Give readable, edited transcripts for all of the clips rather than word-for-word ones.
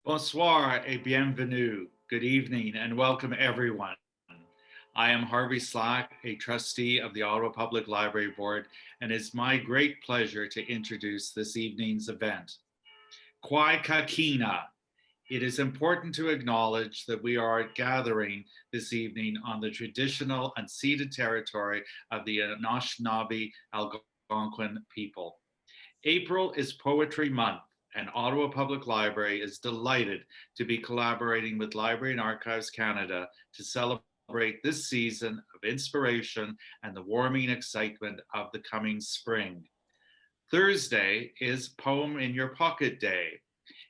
Bonsoir et bienvenue. Good evening and welcome everyone. I am Harvey Slack, a trustee of the Ottawa Public Library Board, and it's my great pleasure to introduce this evening's event. Kwai Kakina. It is important to acknowledge that we are gathering this evening on the traditional unceded territory of the Anishinaabe Algonquin people. April is Poetry Month, and Ottawa Public Library is delighted to be collaborating with Library and Archives Canada to celebrate this season of inspiration and the warming excitement of the coming spring. Thursday is Poem in Your Pocket Day.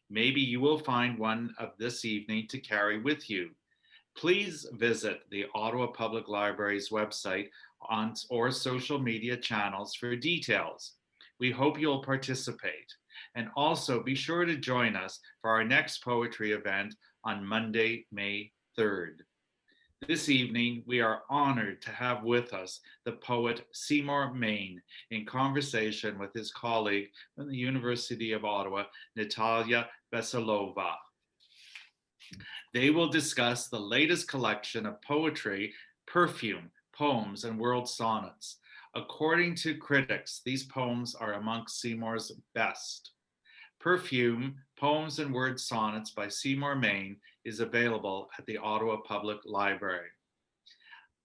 Maybe you will find one of this evening to carry with you. Please visit the Ottawa Public Library's website or social media channels for details. We hope you'll participate. And also be sure to join us for our next poetry event on Monday, May 3rd. This evening, we are honored to have with us the poet Seymour Main in conversation with his colleague from the University of Ottawa, Natalia Veselova. They will discuss the latest collection of poetry, Perfume, Poems, and World Sonnets. According to critics, these poems are amongst Seymour's best. Perfume, Poems and Word Sonnets by Seymour Main is available at the Ottawa Public Library.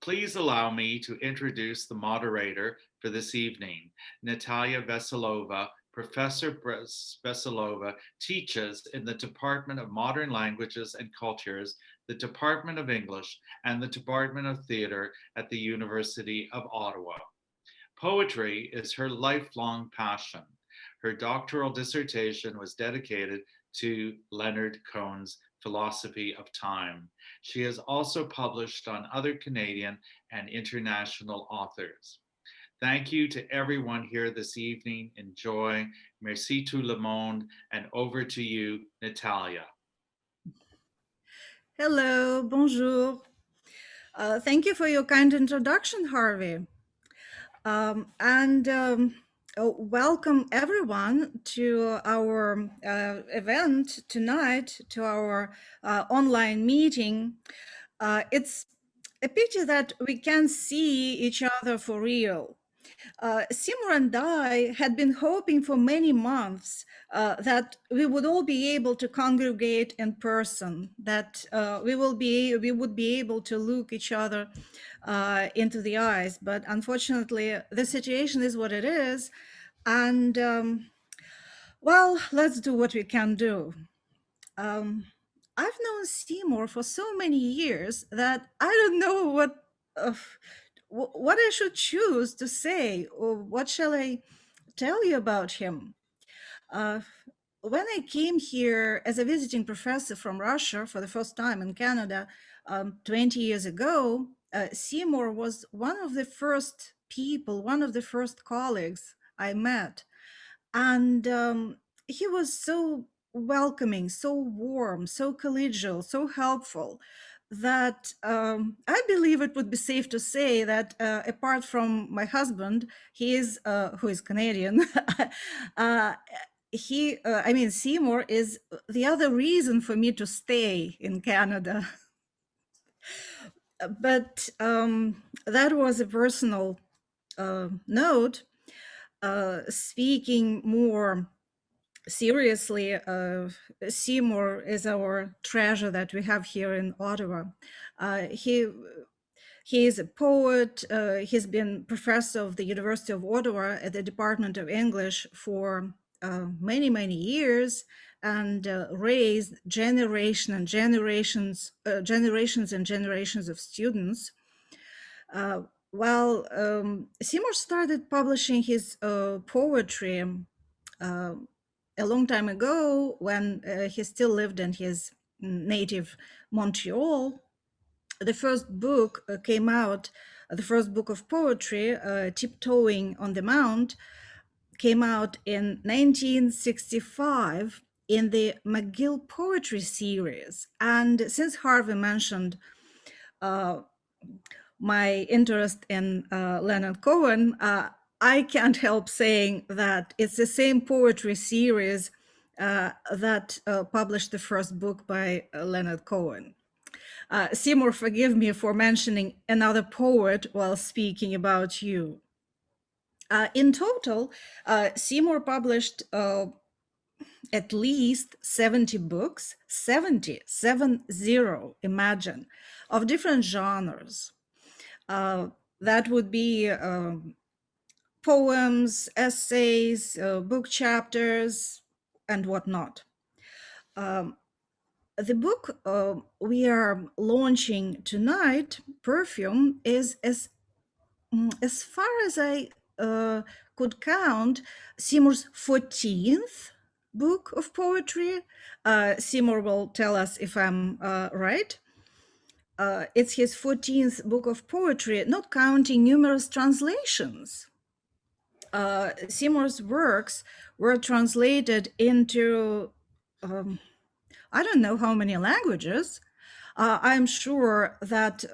Please allow me to introduce the moderator for this evening, Natalia Veselova. Professor Veselova teaches in the Department of Modern Languages and Cultures, the Department of English, and the Department of Theatre at the University of Ottawa. Poetry is her lifelong passion. Her doctoral dissertation was dedicated to Leonard Cohen's Philosophy of Time. She has also published on other Canadian and international authors. Thank you to everyone here this evening. Enjoy. Merci tout le monde. And over to you, Natalia. Hello, bonjour. Thank you for your kind introduction, Harvey. Welcome everyone to our event tonight, to our online meeting. It's a pity that we can't see each other for real. Seymour and I had been hoping for many months that we would all be able to congregate in person, that we would be able to look each other into the eyes. But unfortunately, the situation is what it is. And well, let's do what we can do. I've known Seymour for so many years that I don't know what I should choose to say, or what shall I tell you about him. When I came here as a visiting professor from Russia for the first time in Canada 20 years ago, Seymour was one of the first people, one of the first colleagues I met. And he was so welcoming, so warm, so collegial, so helpful that I believe it would be safe to say that apart from my husband, who is Canadian, Seymour is the other reason for me to stay in Canada. But that was a personal note. Speaking more seriously, Seymour is our treasure that we have here in Ottawa. He is a poet. He's been professor of the University of Ottawa at the Department of English for many, many years, and raised generations and generations of students. Seymour started publishing his poetry a long time ago when he still lived in his native Montreal. The first book came out, the first book of poetry, Tiptoeing on the Mount, came out in 1965 in the McGill Poetry Series. And since Harvey mentioned my interest in Leonard Cohen, I can't help saying that it's the same poetry series that published the first book by Leonard Cohen. Seymour, forgive me for mentioning another poet while speaking about you. In total, Seymour published at least 70 books, 70, imagine, of different genres. That would be poems, essays, book chapters, and whatnot. The book we are launching tonight, Perfume, is as far as I could count, Seymour's 14th book of poetry. Seymour will tell us if I'm right. It's his 14th book of poetry, not counting numerous translations. Seymour's works were translated into I don't know how many languages. I'm sure that,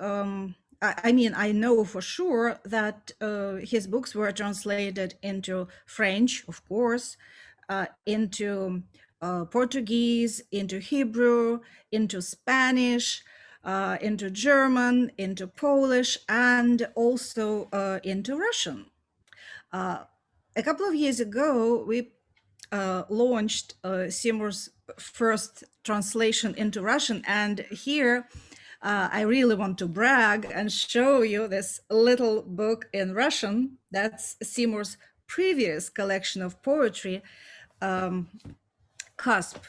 I know for sure that his books were translated into French, of course, into Portuguese, into Hebrew, into Spanish, into German, into Polish, and also into Russian. A couple of years ago, we launched Seymour's first translation into Russian. And here I really want to brag and show you this little book in Russian. That's Seymour's previous collection of poetry, Cusp,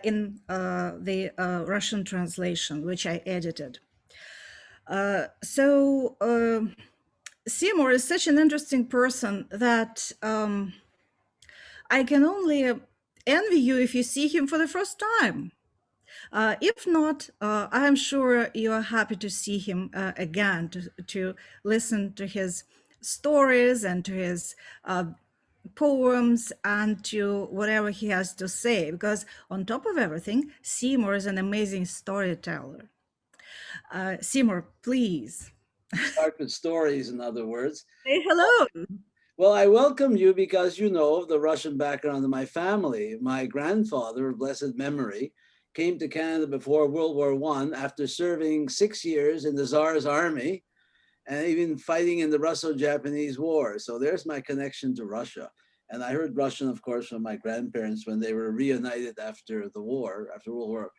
in the Russian translation, which I edited. Seymour is such an interesting person that I can only envy you if you see him for the first time. If not, I'm sure you are happy to see him again, to listen to his stories and to his poems and to whatever he has to say, because on top of everything, Seymour is an amazing storyteller. Seymour, please. Start with stories, in other words. Say hello. Well, I welcome you because you know the Russian background of my family. My grandfather, of blessed memory, came to Canada before World War I after serving 6 years in the Tsar's army and even fighting in the Russo-Japanese War. So there's my connection to Russia. And I heard Russian, of course, from my grandparents when they were reunited after the war, after World War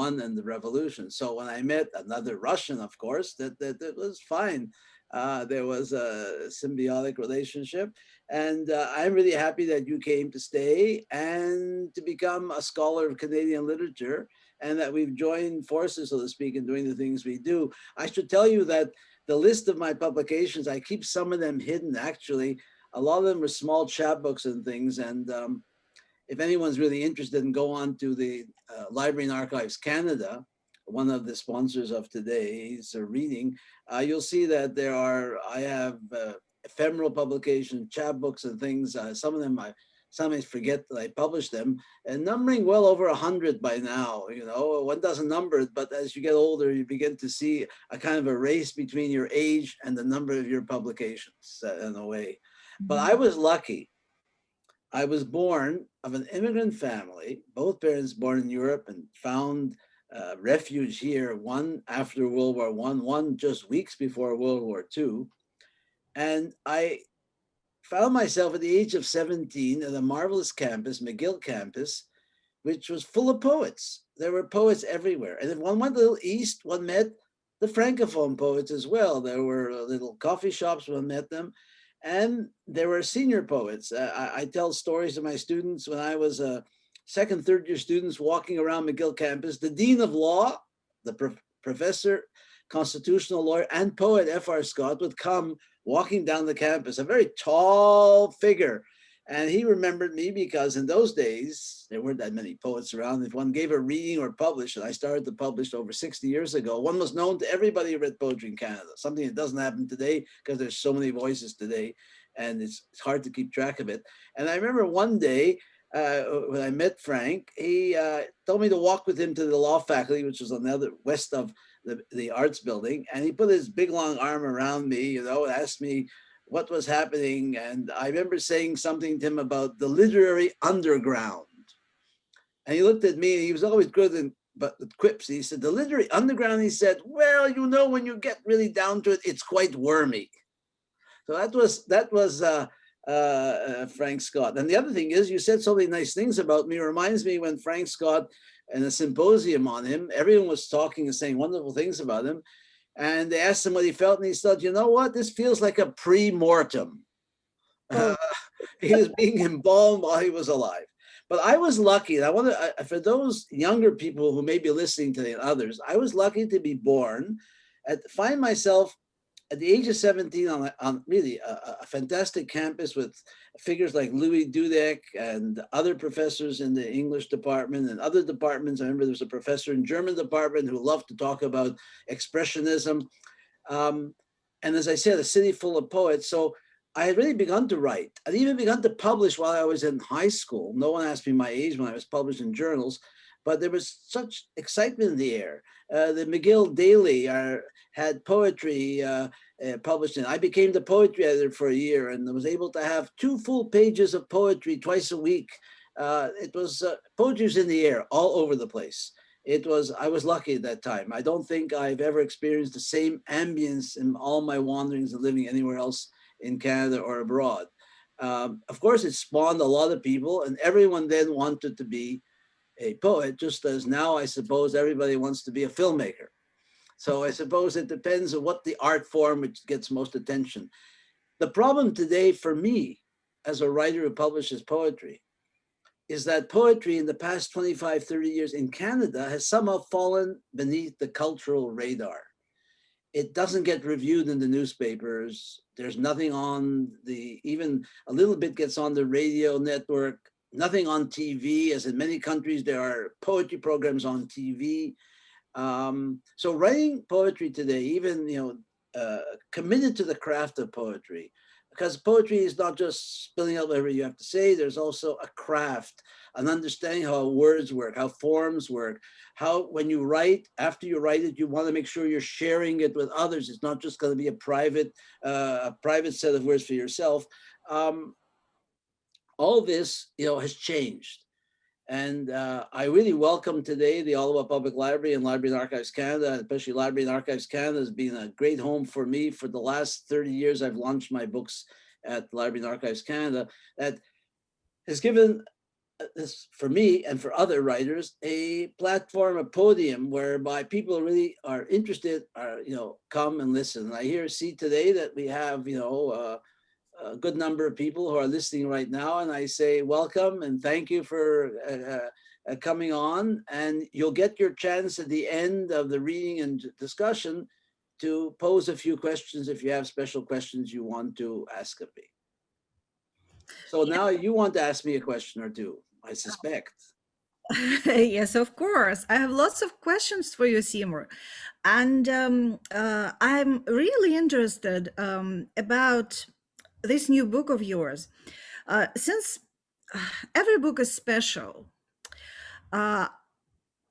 I and the revolution. So when I met another Russian, of course, that was fine. There was a symbiotic relationship. And I'm really happy that you came to stay and to become a scholar of Canadian literature, and that we've joined forces, so to speak, in doing the things we do. I should tell you that the list of my publications, I keep some of them hidden, actually. A lot of them are small chapbooks and things. And if anyone's really interested, and go on to the Library and Archives Canada, one of the sponsors of today's reading, you'll see that I have ephemeral publications, chapbooks and things. Some of them I sometimes forget that I published them, and numbering well over 100 by now. You know, one doesn't number it, but as you get older, you begin to see a kind of a race between your age and the number of your publications in a way. But I was lucky. I was born of an immigrant family, both parents born in Europe, and found refuge here, one after World War I, one just weeks before World War II. And I found myself at the age of 17 at a marvelous campus, McGill campus, which was full of poets. There were poets everywhere. And if one went a little east, one met the Francophone poets as well. There were little coffee shops, one met them. And there were senior poets. I tell stories to my students when I was a second, third year students walking around McGill campus. The Dean of Law, the professor, constitutional lawyer, and poet F.R. Scott would come walking down the campus, a very tall figure. And he remembered me because in those days, there weren't that many poets around. If one gave a reading or published, and I started to publish over 60 years ago, one was known to everybody who read poetry in Canada, something that doesn't happen today because there's so many voices today and it's hard to keep track of it. And I remember one day when I met Frank, he told me to walk with him to the law faculty, which was on the other west of the arts building. And he put his big long arm around me, you know, and asked me what was happening. And I remember saying something to him about the literary underground. And he looked at me, and he was always good in but with quips. He said, the literary underground, he said, well, you know, when you get really down to it, it's quite wormy. So that was Frank Scott. And the other thing is, you said so many nice things about me. It reminds me when Frank Scott and a symposium on him, everyone was talking and saying wonderful things about him. And they asked him what he felt, and he said, you know what, this feels like a pre-mortem. Oh. He was being embalmed while he was alive. But I was lucky. And I want to, for those younger people who may be listening today and others, I was lucky to be born, find myself at the age of 17 on really a fantastic campus with figures like Louis Dudek and other professors in the English department and other departments. I remember there was a professor in German department who loved to talk about expressionism. And as I said, a city full of poets. So I had really begun to write. I'd even begun to publish while I was in high school. No one asked me my age when I was published in journals, but there was such excitement in the air. The McGill Daily had poetry published in. I became the poetry editor for a year and was able to have 2 full pages of poetry twice a week. It was poetry was in the air all over the place. I was lucky at that time. I don't think I've ever experienced the same ambience in all my wanderings and living anywhere else in Canada or abroad. Of course, it spawned a lot of people, and everyone then wanted to be a poet, just as now I suppose everybody wants to be a filmmaker. So I suppose it depends on what the art form which gets most attention. The problem today for me, as a writer who publishes poetry, is that poetry in the past 25, 30 years in Canada has somehow fallen beneath the cultural radar. It doesn't get reviewed in the newspapers. There's nothing on even a little bit gets on the radio network, nothing on TV, as in many countries, there are poetry programs on TV. So writing poetry today, even, committed to the craft of poetry, because poetry is not just spilling out whatever you have to say. There's also a craft, an understanding how words work, how forms work, how when you write, after you write it, you want to make sure you're sharing it with others. It's not just going to be a private set of words for yourself. All this, has changed. And I really welcome today the Ottawa Public Library and Library and Archives Canada, especially Library and Archives Canada has been a great home for me. For the last 30 years, I've launched my books at Library and Archives Canada. That has given this, for me and for other writers, a platform, a podium whereby people really are interested, come and listen. I see today that we have, a good number of people who are listening right now, and I say welcome and thank you for coming on. And you'll get your chance at the end of the reading and discussion to pose a few questions if you have special questions you want to ask of me. So now you want to ask me a question or two, I suspect. Yes, of course. I have lots of questions for you, Seymour. And I'm really interested about this new book of yours. Since every book is special,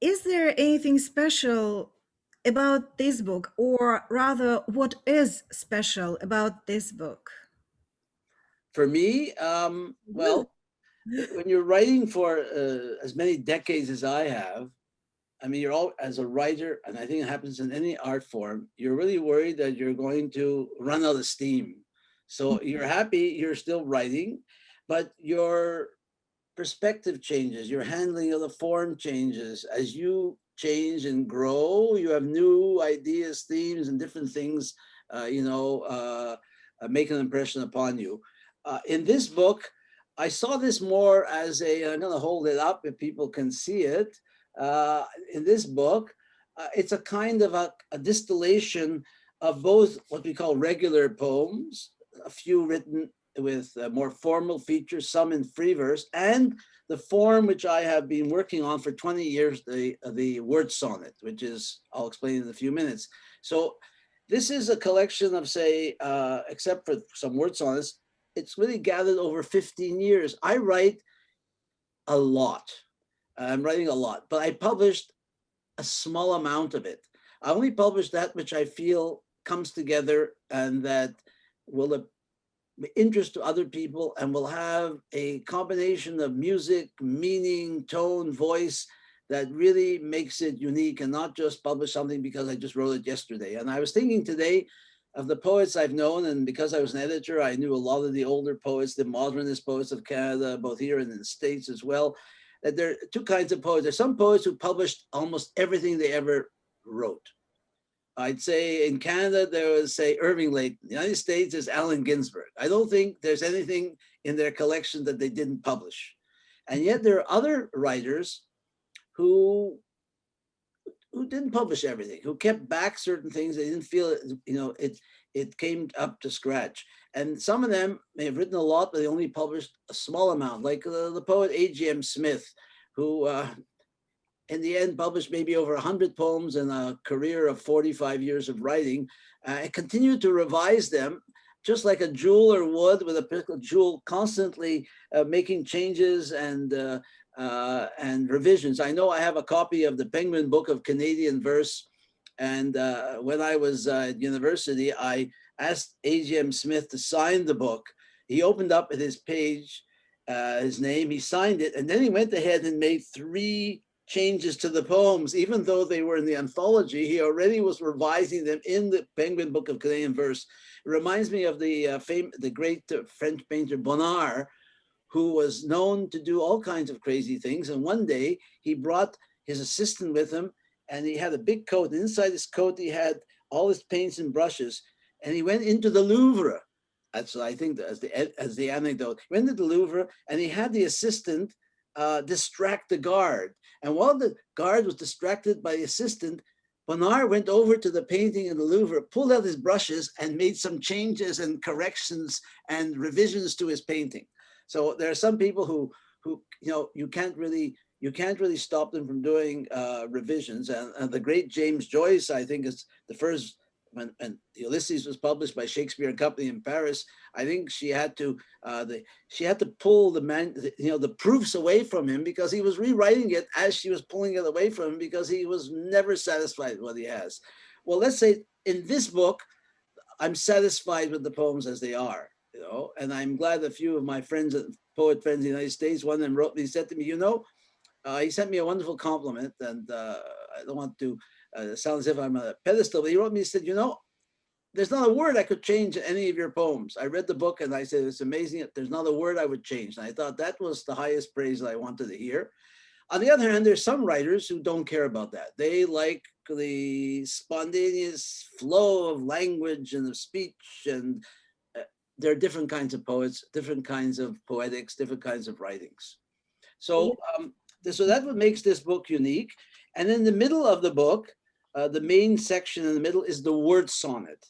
is there anything special about this book, or rather, what is special about this book? For me, well, when you're writing for as many decades as I have, I mean, you're all, as a writer, and I think it happens in any art form, you're really worried that you're going to run out of steam. So you're happy you're still writing, but your perspective changes, your handling of the form changes. As you change and grow, you have new ideas, themes, and different things, make an impression upon you. In this book, I saw this more as I'm going to hold it up if people can see it. In this book, it's a kind of a distillation of both what we call regular poems, a few written with more formal features, some in free verse, and the form which I have been working on for 20 years, the word sonnet, which is, I'll explain in a few minutes. So this is a collection of, say, except for some word sonnets, it's really gathered over 15 years. I write a lot. I'm writing a lot, but I published a small amount of it. I only publish that which I feel comes together and that will interest to other people, and will have a combination of music, meaning, tone, voice that really makes it unique, and not just publish something because I just wrote it yesterday. And I was thinking today of the poets I've known, and because I was an editor, I knew a lot of the older poets, the modernist poets of Canada, both here and in the States as well, that there are two kinds of poets. There's some poets who published almost everything they ever wrote. I'd say in Canada, there was, say, Irving Layton. In the United States, there's Allen Ginsberg. I don't think there's anything in their collection that they didn't publish. And yet there are other writers who didn't publish everything, who kept back certain things. They didn't feel it came up to scratch. And some of them may have written a lot, but they only published a small amount, like the poet A.G.M. Smith, who in the end published maybe over 100 poems in a career of 45 years of writing, and continued to revise them, just like a jeweler would with a particular jewel, constantly making changes and revisions. I know I have a copy of the Penguin Book of Canadian Verse, and when I was at university, I asked A.G.M. Smith to sign the book. He opened up at his page, his name, he signed it, and then he went ahead and made 3 changes to the poems. Even though they were in the anthology, he already was revising them in the Penguin Book of Canadian Verse. It reminds me of the great French painter Bonnard, who was known to do all kinds of crazy things. And one day he brought his assistant with him, and he had a big coat. And inside his coat, he had all his paints and brushes. And he went into the Louvre. That's, I think, as the anecdote. He went to the Louvre, and he had the assistant distract the guard. And while the guard was distracted by the assistant, Bonnard went over to the painting in the Louvre, pulled out his brushes, and made some changes and corrections and revisions to his painting. So there are some people who you can't really stop them from doing revisions. And the great James Joyce, I think, is the first. When Ulysses was published by Shakespeare and Company in Paris, I think she had to pull the proofs away from him, because he was rewriting it as she was pulling it away from him, because he was never satisfied with what he has. Well, let's say in this book, I'm satisfied with the poems as they are, and I'm glad a few of my friends, poet friends in the United States, one of them wrote me, he said to me, he sent me a wonderful compliment, and I don't want to sound as if I'm a pedestal, but he wrote me, he said, there's not a word I could change in any of your poems. I read the book and I said, it's amazing. There's not a word I would change. And I thought that was the highest praise that I wanted to hear. On the other hand, there's some writers who don't care about that. They like the spontaneous flow of language and of speech, and there are different kinds of poets, different kinds of poetics, different kinds of writings. So, so that's what makes this book unique. And in the middle of the book, the main section in the middle is the word sonnet.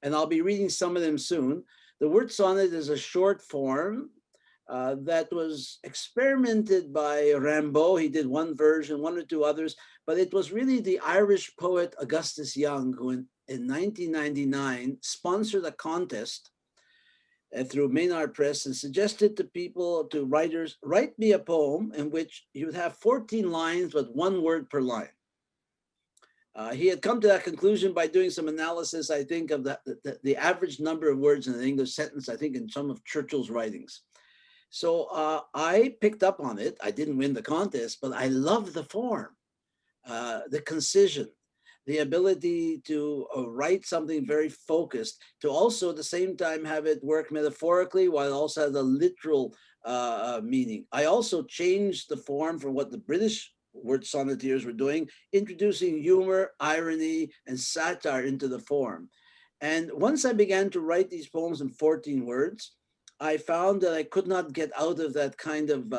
And I'll be reading some of them soon. The word sonnet is a short form that was experimented by Rimbaud. He did one version, one or two others, but it was really the Irish poet Augustus Young who in 1999 sponsored a contest through Maynard Press and suggested to people, to writers, write me a poem in which you would have 14 lines with 1 word per line. He had come to that conclusion by doing some analysis, I think, of the average number of words in an English sentence, I think, in some of Churchill's writings. So I picked up on it. I didn't win the contest, but I loved the form, the concision, the ability to write something very focused, to also at the same time have it work metaphorically while it also has a literal meaning. I also changed the form from what the British word sonneteers were doing, introducing humor, irony, and satire into the form. And once I began to write these poems in 14 words, I found that I could not get out of that kind of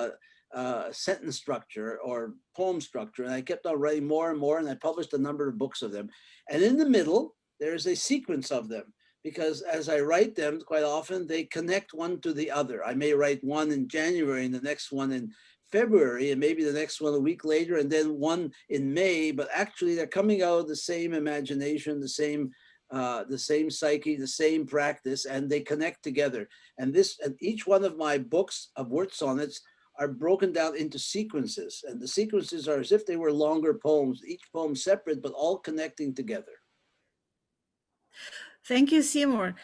sentence structure or poem structure. And I kept on writing more and more, and I published a number of books of them. And in the middle, there's a sequence of them, because as I write them, quite often they connect one to the other. I may write one in January and the next one in February, and maybe the next one a week later, and then one in May, but actually they're coming out of the same imagination, the same psyche, the same practice, and they connect together. And each one of my books of word sonnets are broken down into sequences, and the sequences are as if they were longer poems, each poem separate, but all connecting together. Thank you, Seymour.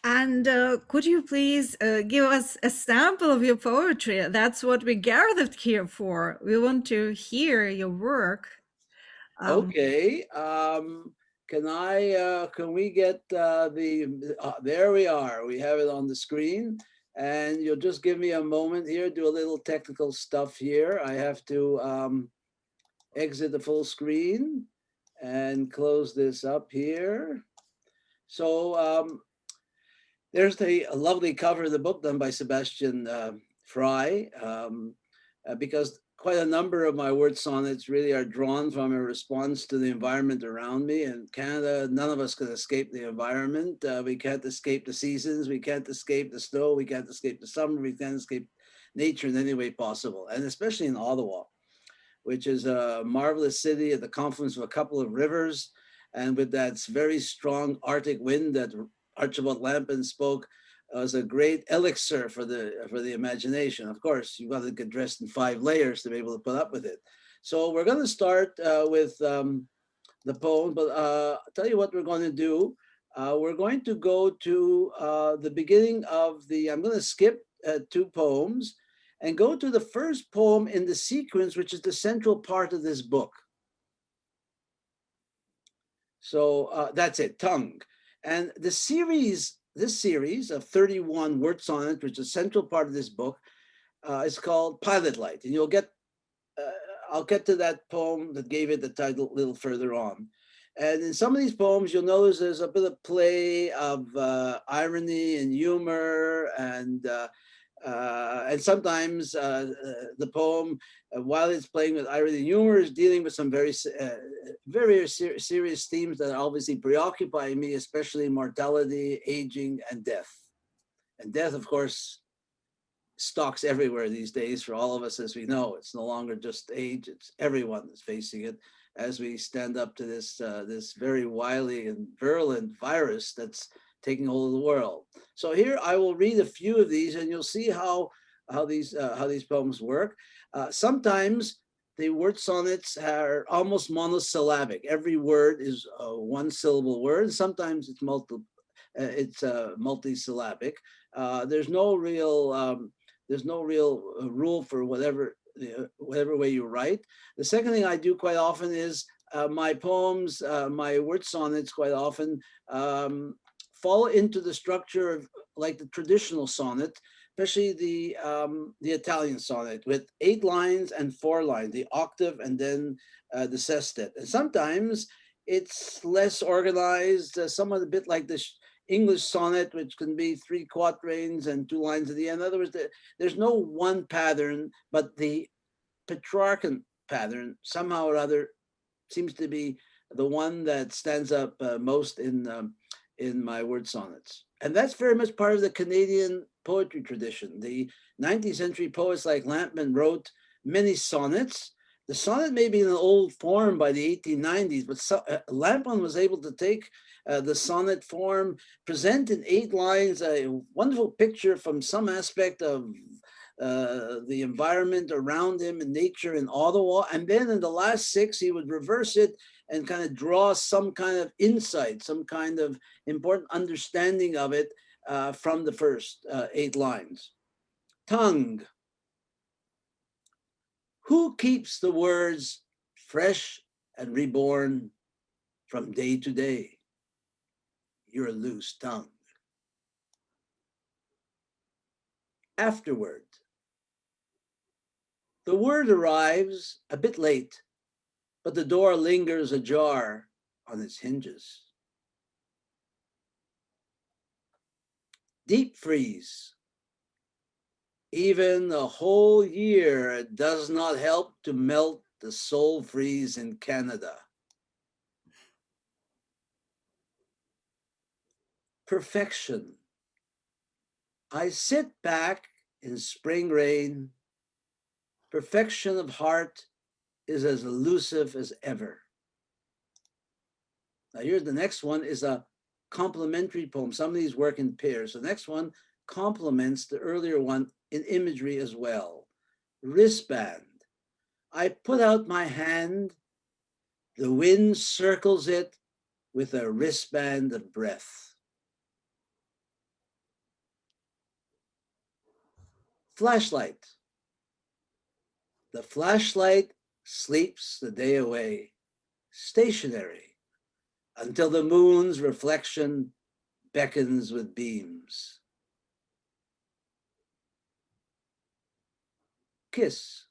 And could you please give us a sample of your poetry? That's what we gathered here for. We want to hear your work. Okay. Can we get there we are. We have it on the screen. And you'll just give me a moment here, do a little technical stuff here. I have to exit the full screen and close this up here. So there's a lovely cover of the book done by Sebastian Fry, because quite a number of my word sonnets really are drawn from a response to the environment around me. In Canada, none of us can escape the environment. We can't escape the seasons. We can't escape the snow. We can't escape the summer. We can't escape nature in any way possible. And especially in Ottawa, which is a marvelous city at the confluence of a couple of rivers. And with that very strong Arctic wind that Archibald Lampin spoke, was a great elixir for the imagination. Of course, you've got to get dressed in 5 layers to be able to put up with it. So we're going to start with the poem, but I'll tell you what we're going to do. We're going to go to the beginning of I'm going to skip 2 poems and go to the first poem in the sequence, which is the central part of this book. So that's it, Tongue. And this series of 31 word sonnets, which is a central part of this book, is called Pilot Light. And I'll get to that poem that gave it the title a little further on. And in some of these poems, you'll notice there's a bit of play of irony and humor, and sometimes the poem, while it's playing with irony and humor, is dealing with some very serious themes that obviously preoccupy me, especially mortality, aging, and death. And death, of course, stalks everywhere these days for all of us, as we know. It's no longer just age, it's everyone that's facing it as we stand up to this very wily and virulent virus that's taking hold of the world. So here I will read a few of these, and you'll see how these poems work. Sometimes the word sonnets are almost monosyllabic. Every word is a 1-syllable word. Sometimes it's multisyllabic. There's no real rule for whatever way you write. The second thing I do quite often is my poems, my word sonnets quite often fall into the structure of like the traditional sonnet, especially the Italian sonnet with 8 lines and 4 lines, the octave and then the sestet. And sometimes it's less organized, somewhat a bit like the English sonnet, which can be 3 quatrains and 2 lines at the end. In other words, there's no one pattern, but the Petrarchan pattern somehow or other seems to be the one that stands up most in my word sonnets. And that's very much part of the Canadian poetry tradition. The 19th century poets like Lampman wrote many sonnets. The sonnet may be in an old form by the 1890s, but Lampman was able to take the sonnet form, present in 8 lines a wonderful picture from some aspect of the environment around him and nature in Ottawa. And then in the last 6, he would reverse it and kind of draw some kind of insight, some kind of important understanding of it from the first 8 lines. Tongue. Who keeps the words fresh and reborn from day to day? Your loose tongue. Afterward. The word arrives a bit late, but the door lingers ajar on its hinges. Deep freeze. Even a whole year does not help to melt the soul freeze in Canada. Perfection. I sit back in spring rain. Perfection of heart is as elusive as ever. Now here's the next one, is a complementary poem. Some of these work in pairs. The next one complements the earlier one in imagery as well. Wristband. I put out my hand. The wind circles it with a wristband of breath. Flashlight. The flashlight sleeps the day away, stationary, until the moon's reflection beckons with beams. Kiss.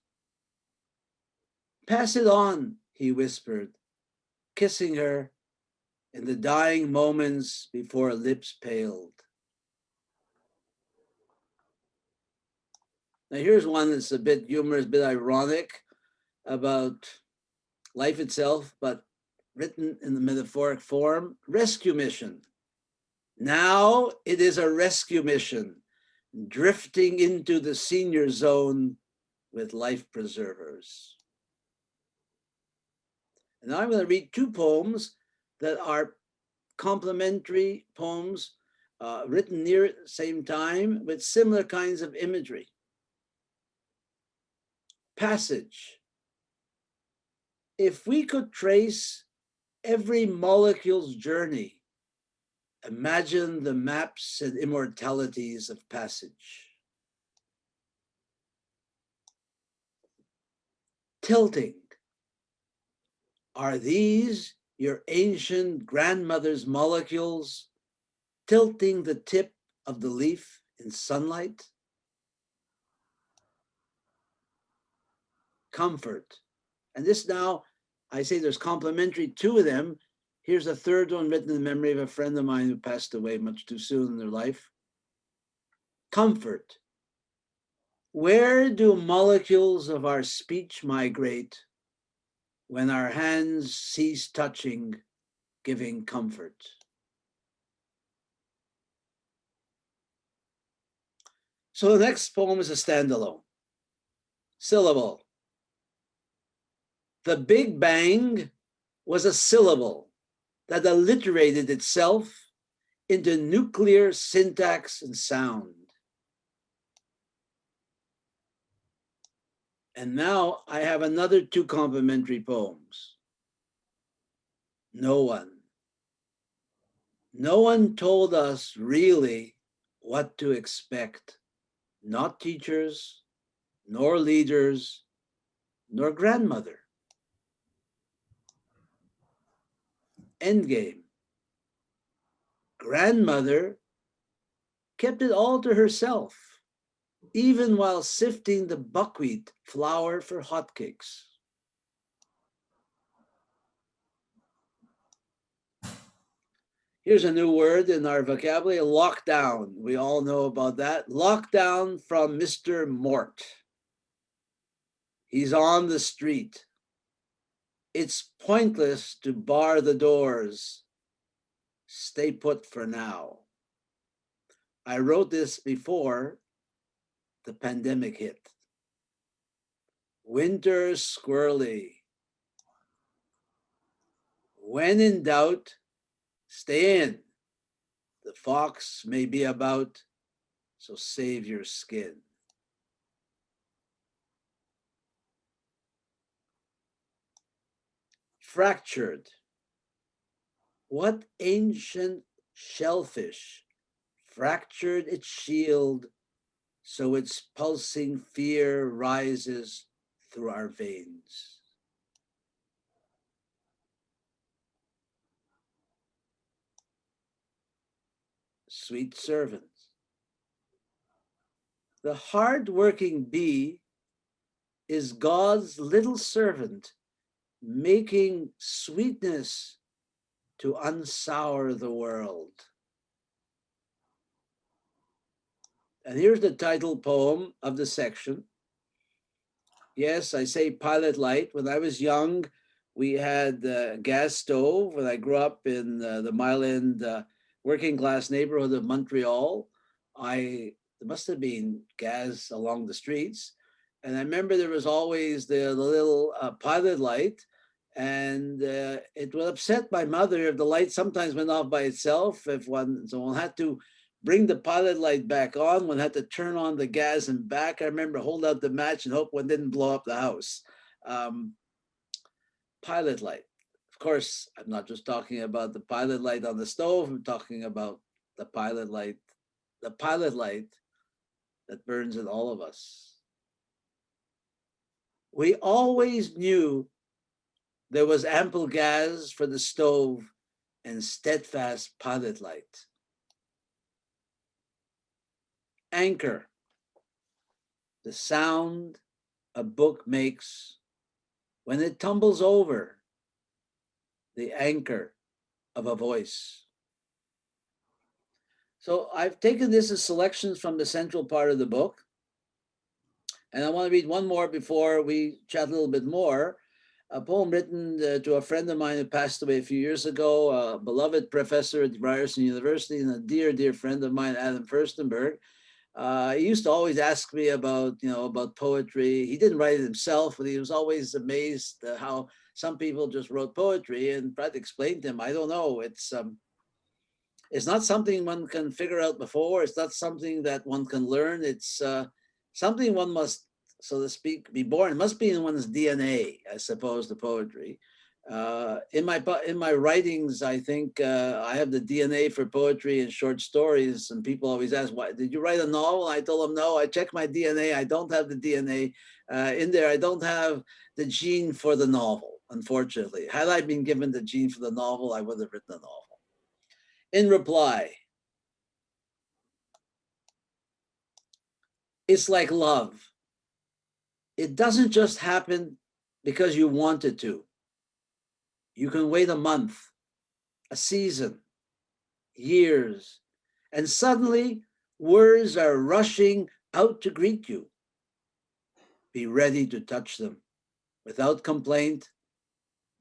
Pass it on, he whispered, kissing her in the dying moments before lips paled. Now here's one that's a bit humorous, a bit ironic about life itself, but written in the metaphoric form. Rescue mission. Now it is a rescue mission, drifting into the senior zone with life preservers. And now I'm going to read two poems that are complementary poems written near at the same time with similar kinds of imagery. Passage. If we could trace every molecule's journey, imagine the maps and immortalities of passage. Tilting. Are these your ancient grandmother's molecules tilting the tip of the leaf in sunlight? Comfort. And this now, I say there's complementary, two of them. Here's a third one written in memory of a friend of mine who passed away much too soon in their life. Comfort. Where do molecules of our speech migrate when our hands cease touching, giving comfort? So the next poem is a standalone. Syllable. The Big Bang was a syllable that alliterated itself into nuclear syntax and sound. And now I have another two complementary poems. No one. No one told us really what to expect. Not teachers, nor leaders, nor grandmother. Endgame. Grandmother kept it all to herself, even while sifting the buckwheat flour for hotcakes. Here's a new word in our vocabulary, lockdown. We all know about that. Lockdown from Mr. Mort. He's on the street. It's pointless to bar the doors. Stay put for now. I wrote this before the pandemic hit. Winter squirrely. When in doubt, stay in. The fox may be about, so save your skin. Fractured. What ancient shellfish fractured its shield so its pulsing fear rises through our veins? Sweet servants. The hard-working bee is God's little servant, making sweetness to unsour the world. And here's the title poem of the section. Yes, I say pilot light. When I was young, we had a gas stove. When I grew up in the Mile End working class neighborhood of Montreal, there must have been gas along the streets. And I remember there was always the little pilot light, and it would upset my mother if the light sometimes went off by itself. So one had to bring the pilot light back on. One had to turn on the gas and back. I remember hold out the match and hope one didn't blow up the house. Pilot light. Of course, I'm not just talking about the pilot light on the stove. I'm talking about the pilot light that burns in all of us. We always knew there was ample gas for the stove and steadfast pilot light. Anchor, the sound a book makes when it tumbles over, the anchor of a voice. So I've taken this as selections from the central part of the book. And I want to read one more before we chat a little bit more. A poem written to a friend of mine who passed away a few years ago, a beloved professor at Ryerson University and a dear, dear friend of mine, Adam Furstenberg. He used to always ask me about poetry. He didn't write it himself, but he was always amazed how some people just wrote poetry, and tried to explain to him, I don't know, it's not something one can figure out before. It's not something that one can learn. It's something one must, so to speak, be born. It must be in one's DNA, I suppose, the poetry. In my writings, I think I have the DNA for poetry and short stories. And people always ask, "Why did you write a novel?" I told them, "No, I checked my DNA. I don't have the DNA in there. I don't have the gene for the novel, unfortunately. Had I been given the gene for the novel, I would have written a novel." In reply, it's like love. It doesn't just happen because you want it to. You can wait a month, a season, years, and suddenly words are rushing out to greet you. Be ready to touch them without complaint,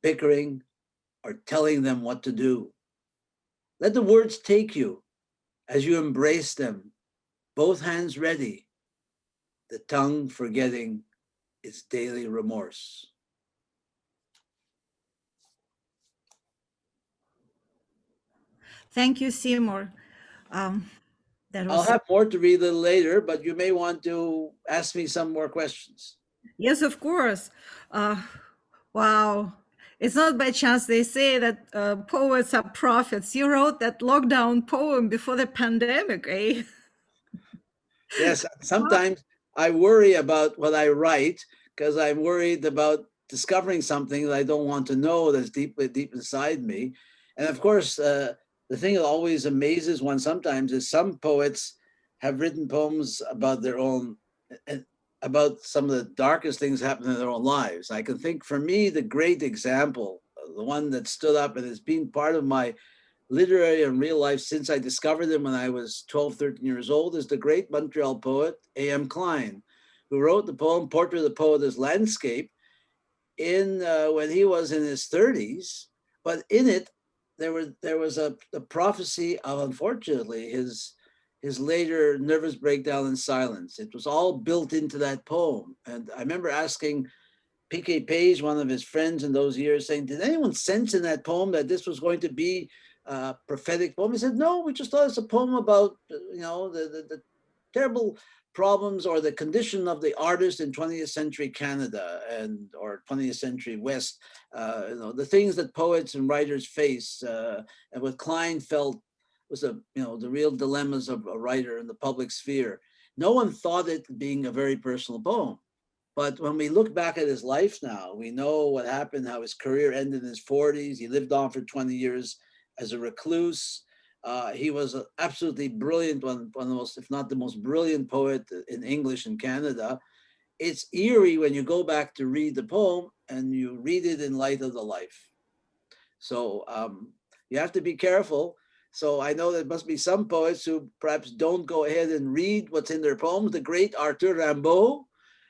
bickering, or telling them what to do. Let the words take you as you embrace them, both hands ready, the tongue forgetting its daily remorse. Thank you, Seymour. That I'll was, have more to read a little later, but you may want to ask me some more questions. yes, of course. Uh, wow. It's not by chance they say that poets are prophets. You wrote that lockdown poem before the pandemic, eh? Yes, sometimes I worry about what I write because I'm worried about discovering something that I don't want to know that's deep inside me. And of course, the thing that always amazes one sometimes is some poets have written poems about their own, about some of the darkest things happening in their own lives. I can think, for me, the great example, the one that stood up and has been part of my literary and real life since I discovered him when I was 12, 13 years old, is the great Montreal poet A.M. Klein, who wrote the poem Portrait of the Poet as Landscape in when he was in his 30s. But in it, there was a prophecy of, unfortunately, his later nervous breakdown and silence. It was all built into that poem. And I remember asking P.K. Page, one of his friends in those years, saying, did anyone sense in that poem that this was going to be a prophetic poem? He said, no, we just thought it's a poem about, the terrible problems or the condition of the artist in 20th century Canada or 20th century West, the things that poets and writers face, and what Klein felt was the real dilemmas of a writer in the public sphere. No one thought it being a very personal poem. But when we look back at his life now, we know what happened, how his career ended in his 40s. He lived on for 20 years as a recluse. He was absolutely brilliant, one of the most, if not the most brilliant poet in English in Canada. It's eerie when you go back to read the poem and you read it in light of the life. So you have to be careful. So I know there must be some poets who perhaps don't go ahead and read what's in their poems. The great Arthur Rimbaud,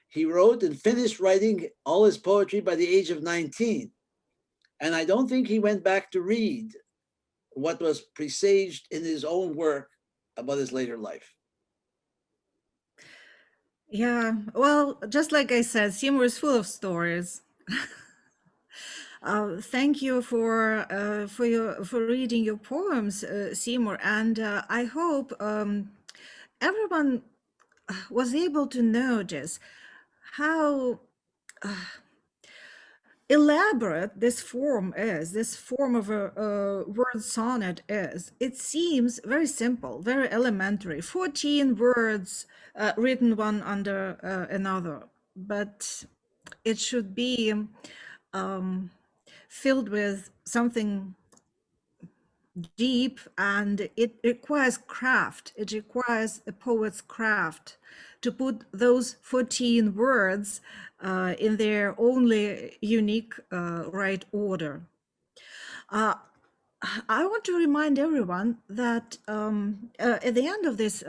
he wrote and finished writing all his poetry by the age of 19. And I don't think he went back to read what was presaged in his own work about his later life. Yeah, well, just like I said, Seymour is full of stories. Thank you for reading your poems, Seymour, and I hope everyone was able to notice how elaborate this form is, this form of a word sonnet is, it seems very simple, very elementary. 14 words written one under another, but it should be filled with something deep, and it requires craft. It requires a poet's craft to put those 14 words in their only unique right order. I want to remind everyone that at the end of this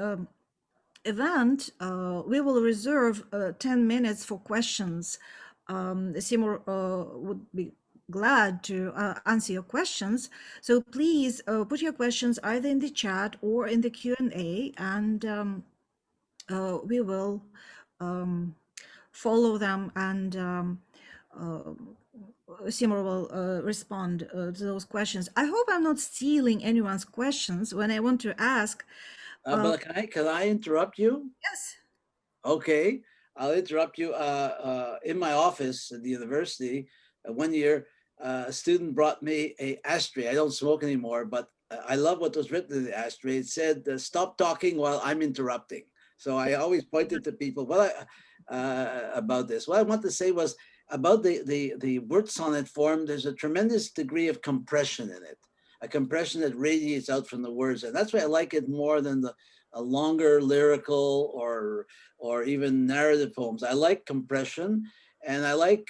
event, we will reserve 10 minutes for questions. Seymour would be glad to answer your questions. So please put your questions either in the chat or in the Q&A, and we will follow them, and Seymour will respond to those questions. I hope I'm not stealing anyone's questions when I want to ask. But can I interrupt you? Yes. Okay, I'll interrupt you. In my office at the university, one year, a student brought me a ashtray. I don't smoke anymore, but I love what was written in the ashtray. It said, "Stop talking while I'm interrupting." So I always pointed to people about this. What I want to say was about the word sonnet form. There's a tremendous degree of compression in it, a compression that radiates out from the words, and that's why I like it more than the a longer lyrical or even narrative poems. I like compression, and I like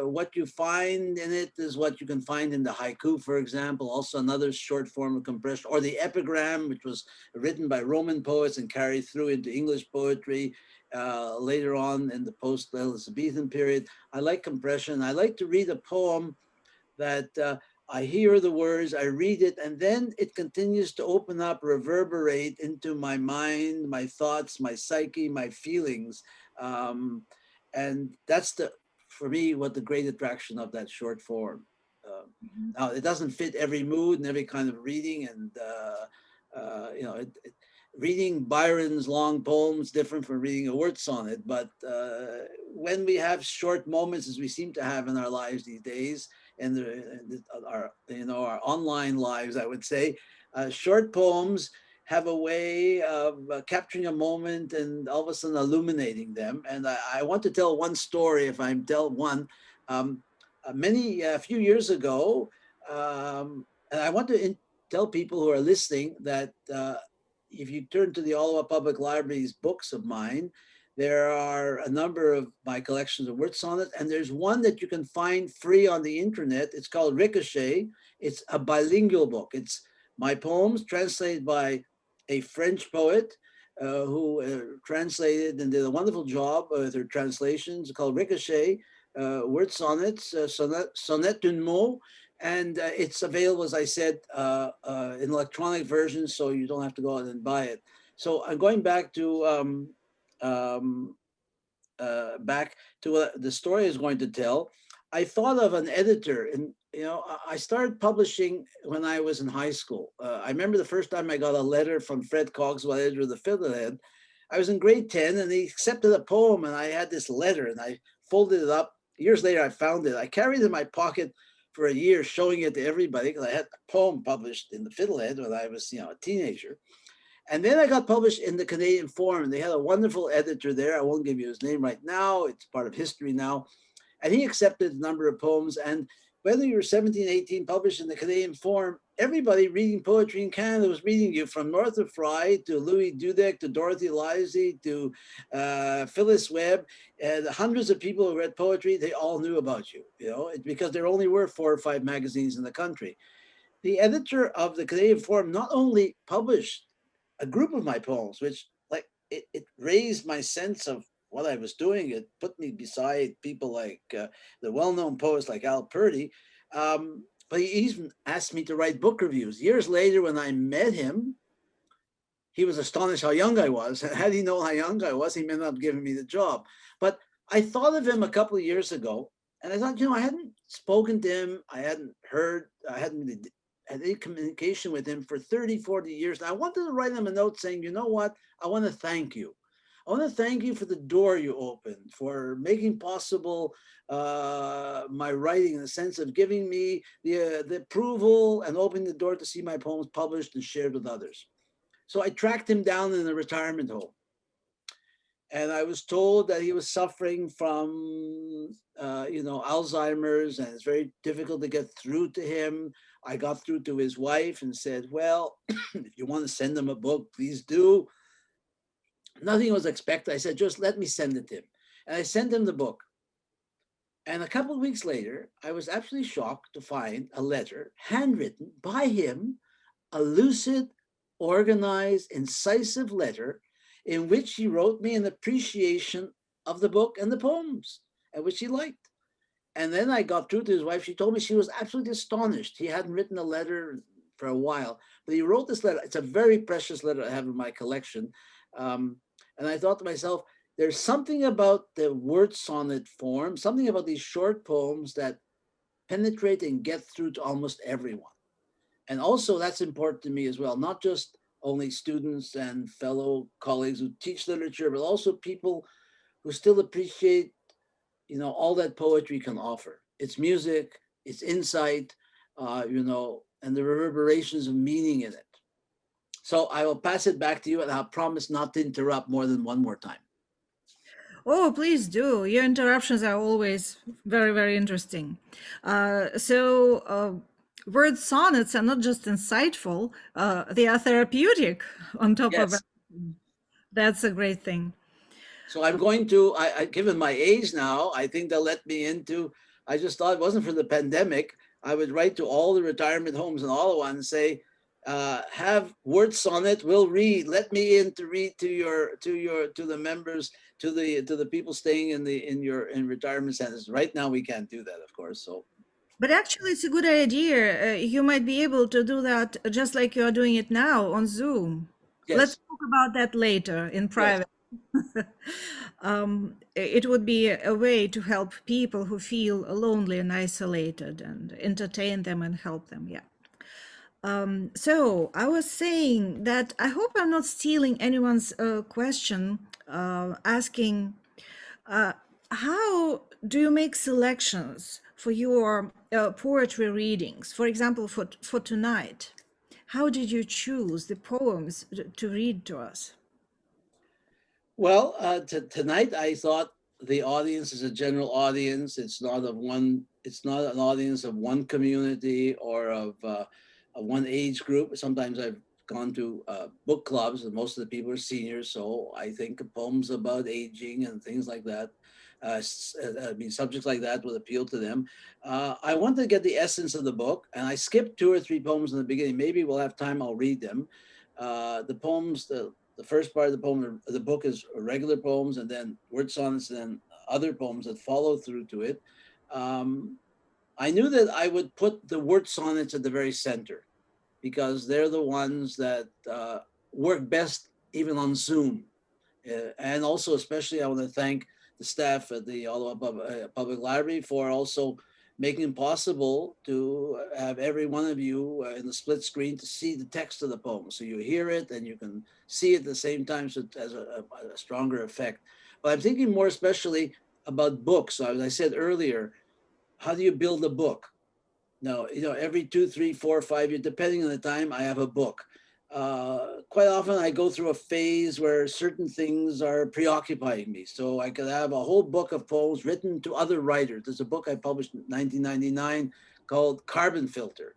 what you find in it is what you can find in the haiku, for example, also another short form of compression, or the epigram, which was written by Roman poets and carried through into English poetry later on in the post-Elizabethan period. I like compression. I like to read a poem that I hear the words, I read it, and then it continues to open up, reverberate into my mind, my thoughts, my psyche, my feelings. And that's for me, what the great attraction of that short form. Now, it doesn't fit every mood and every kind of reading, and reading Byron's long poems different from reading a word sonnet. But when we have short moments, as we seem to have in our lives these days, and our online lives, I would say, short poems have a way of capturing a moment and all of a sudden illuminating them. And I want to tell one story, if I'm tell one. A few years ago, and I want to tell people who are listening that if you turn to the Ottawa Public Library's books of mine, there are a number of my collections of word sonnets, and there's one that you can find free on the internet. It's called Ricochet. It's a bilingual book. It's my poems translated by a French poet who translated and did a wonderful job with her translations. It's called Ricochet, word sonnets, sonnet d'un mot. And it's available, as I said, in electronic versions, so you don't have to go out and buy it. So I'm going back to the story I was going to tell. I thought of an editor, and I started publishing when I was in high school. I remember the first time I got a letter from Fred Cogswell, editor of the Fiddlehead. I was in grade 10, and he accepted a poem, and I had this letter, and I folded it up. Years later, I found it. I carried it in my pocket for a year, showing it to everybody, because I had a poem published in the Fiddlehead when I was, a teenager. And then I got published in the Canadian Forum, and they had a wonderful editor there. I won't give you his name right now. It's part of history now. And he accepted a number of poems. And whether you were 17, 18, published in the Canadian Forum, everybody reading poetry in Canada was reading you, from Martha Fry to Louis Dudek to Dorothy Livesey to Phyllis Webb, and hundreds of people who read poetry. They all knew about you, because there only were 4 or 5 magazines in the country. The editor of the Canadian Forum not only published a group of my poems, which it raised my sense of what I was doing. It put me beside people like the well-known poets like Al Purdy. But he even asked me to write book reviews. Years later, when I met him, he was astonished how young I was. Had he known how young I was, he may not have given me the job. But I thought of him a couple of years ago, and I thought, I hadn't spoken to him. I hadn't had any communication with him for 30, 40 years. And I wanted to write him a note saying, you know what? I want to thank you. I want to thank you for the door you opened, for making possible my writing in the sense of giving me the approval and opening the door to see my poems published and shared with others. So I tracked him down in a retirement home. And I was told that he was suffering from, Alzheimer's, and it's very difficult to get through to him. I got through to his wife and said, well, if you want to send him a book, please do. Nothing was expected. I said, just let me send it to him. And I sent him the book. And a couple of weeks later, I was absolutely shocked to find a letter handwritten by him, a lucid, organized, incisive letter in which he wrote me an appreciation of the book and the poems, and which he liked. And then I got through to his wife. She told me she was absolutely astonished. He hadn't written a letter for a while, but he wrote this letter. It's a very precious letter I have in my collection. And I thought to myself, there's something about the word sonnet form, something about these short poems that penetrate and get through to almost everyone. And also that's important to me as well, not just only students and fellow colleagues who teach literature, but also people who still appreciate, all that poetry can offer. Its music, its insight, and the reverberations of meaning in it. So I will pass it back to you, and I'll promise not to interrupt more than one more time. Oh, please do. Your interruptions are always very, very interesting. Word sonnets are not just insightful, they are therapeutic on top of Yes. it. That's a great thing. So I'm going to, given my age now, I think they'll let me into, I just thought it wasn't for the pandemic, I would write to all the retirement homes in Ottawa and say, have word sonnet, we'll read, let me in to read to the members, to the people staying in retirement centers. Right now we can't do that, of course. So But actually, it's a good idea. You might be able to do that just like you are doing it now on Zoom. Let's yes, talk about that later in yes. private. It would be a way to help people who feel lonely and isolated and entertain them and help them. Yeah. So I was saying that I hope I'm not stealing anyone's question, asking how do you make selections for your poetry readings? For example, for tonight, how did you choose the poems to read to us? Well, tonight I thought the audience is a general audience. It's not an audience of one community or of one age group. Sometimes I've gone to book clubs, and most of the people are seniors. So I think poems about aging and things like that, subjects like that would appeal to them. I wanted to get the essence of the book, and I skipped 2 or 3 poems in the beginning. Maybe we'll have time, I'll read them. The poems, the first part of the book is regular poems, and then word sonnets, and then other poems that follow through to it. I knew that I would put the word sonnets at the very center because they're the ones that work best even on Zoom. And also, especially, I want to thank the staff at the Ottawa Public Library for also making it possible to have every one of you in the split screen to see the text of the poem. So you hear it and you can see it at the same time, so it has a stronger effect. But I'm thinking more especially about books. So as I said earlier, how do you build a book? Now, every 2, 3, 4, 5 years, depending on the time, I have a book. Quite often I go through a phase where certain things are preoccupying me. So I could have a whole book of poems written to other writers. There's a book I published in 1999 called Carbon Filter.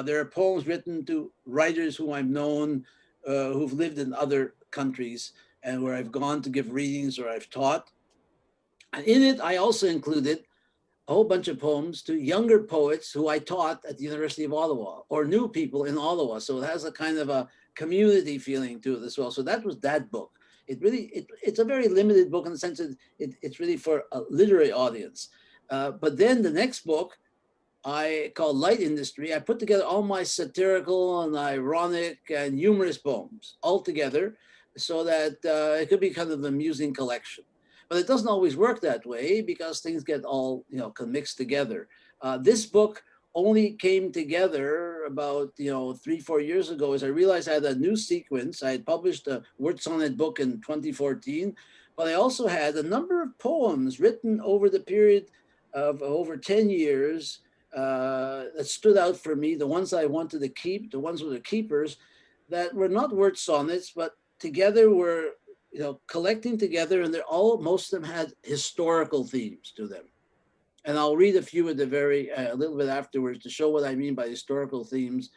There are poems written to writers who I've known, who've lived in other countries, and where I've gone to give readings or I've taught. And in it, I also included a whole bunch of poems to younger poets who I taught at the University of Ottawa, or new people in Ottawa. So it has a kind of a community feeling to it as well. So that was that book. It's a very limited book in the sense that it's really for a literary audience. But then the next book I called Light Industry, I put together all my satirical and ironic and humorous poems all together so that it could be kind of an amusing collection. But it doesn't always work that way because things get all, mixed together. This book only came together about 3-4 years ago, as I realized I had a new sequence. I had published a word sonnet book in 2014, but I also had a number of poems written over the period of over 10 years that stood out for me, the ones I wanted to keep, the ones with the keepers, that were not word sonnets, but together were collecting together, and most of them had historical themes to them. And I'll read a few at the a little bit afterwards to show what I mean by historical themes.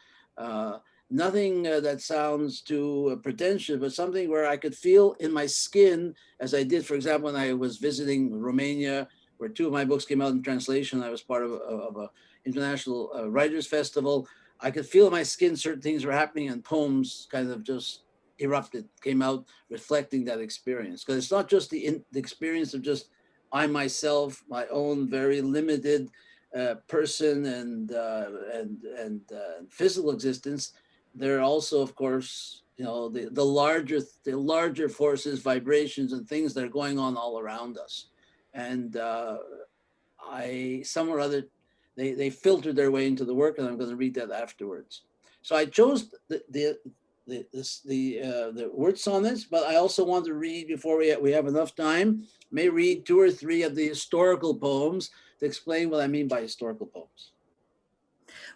Nothing that sounds too pretentious, but something where I could feel in my skin, as I did, for example, when I was visiting Romania, where 2 of my books came out in translation. I was part of an international writers festival. I could feel in my skin certain things were happening, and poems kind of just erupted, came out reflecting that experience. Because it's not just the experience of just I myself, my own very limited person and physical existence. There are also, of course, the larger forces, vibrations, and things that are going on all around us. And some or other, they filtered their way into the work, and I'm going to read that afterwards. So I chose the word sonnets, but I also want to read, before we have enough time, may read 2 or 3 of the historical poems to explain what I mean by historical poems.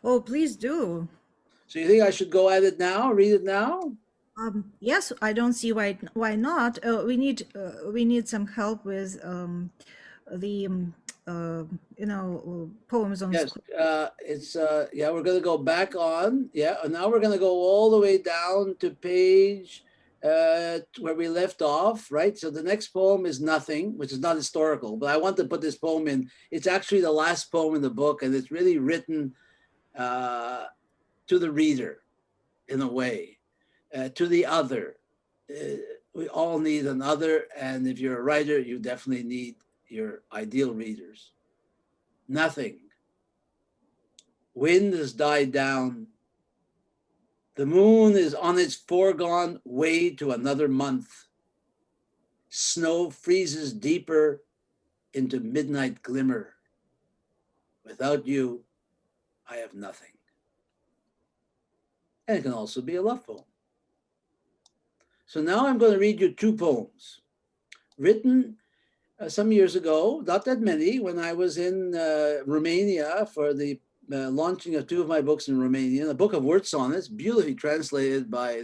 Oh, please do. So you think I should go at it now, read it now? Yes, I don't see why not. We need some help with the poems on Yes, screen. we're going to go back on. Yeah, and now we're going to go all the way down to page where we left off, right? So the next poem is Nothing, which is not historical, but I want to put this poem in. It's actually the last poem in the book, and it's really written to the reader in a way, to the other. We all need an other, and if you're a writer, you definitely need your ideal readers. Nothing. Wind has died down. The moon is on its foregone way to another month. Snow freezes deeper into midnight glimmer. Without you, I have nothing. And it can also be a love poem. So now I'm going to read you 2 poems written some years ago, not that many, when I was in Romania for the launching of 2 of my books in Romanian, a book of word sonnets, beautifully translated by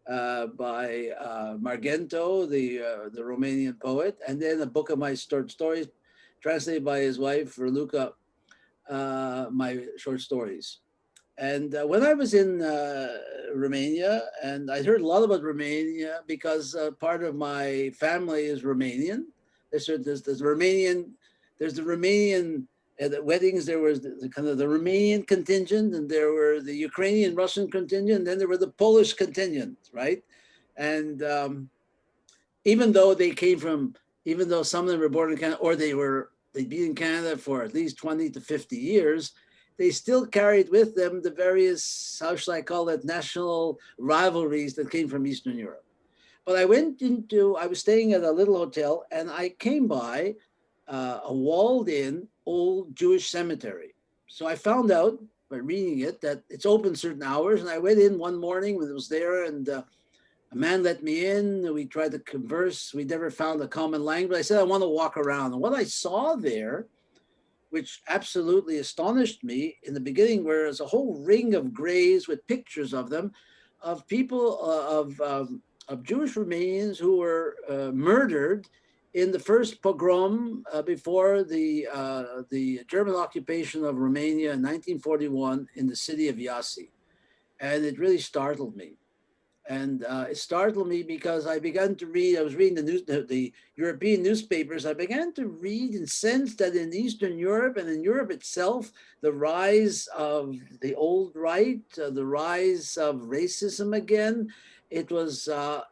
Margento, the Romanian poet, and then a book of my short stories, translated by his wife, Raluca, my short stories. And when I was in Romania, and I heard a lot about Romania because part of my family is Romanian. There's the Romanian at the weddings. There was the kind of the Romanian contingent, and there were the Ukrainian, Russian contingent, and then there were the Polish contingent, right? And even though some of them were born in Canada, or they'd been in Canada for at least 20 to 50 years, they still carried with them the various, how shall I call it, national rivalries that came from Eastern Europe. But I was staying at a little hotel, and I came by a walled-in old Jewish cemetery. So I found out by reading it that it's open certain hours, and I went in one morning when it was there, and a man let me in. We tried to converse. We never found a common language. I said, I want to walk around. And what I saw there, which absolutely astonished me in the beginning, whereas a whole ring of graves with pictures of them, of people, of Jewish Romanians who were murdered in the first pogrom before the German occupation of Romania in 1941 in the city of Iasi. And it really startled me. And it startled me because I began to read, I was reading the European newspapers. I began to read and sense that in Eastern Europe and in Europe itself, the rise of the old right, the rise of racism again, it was, I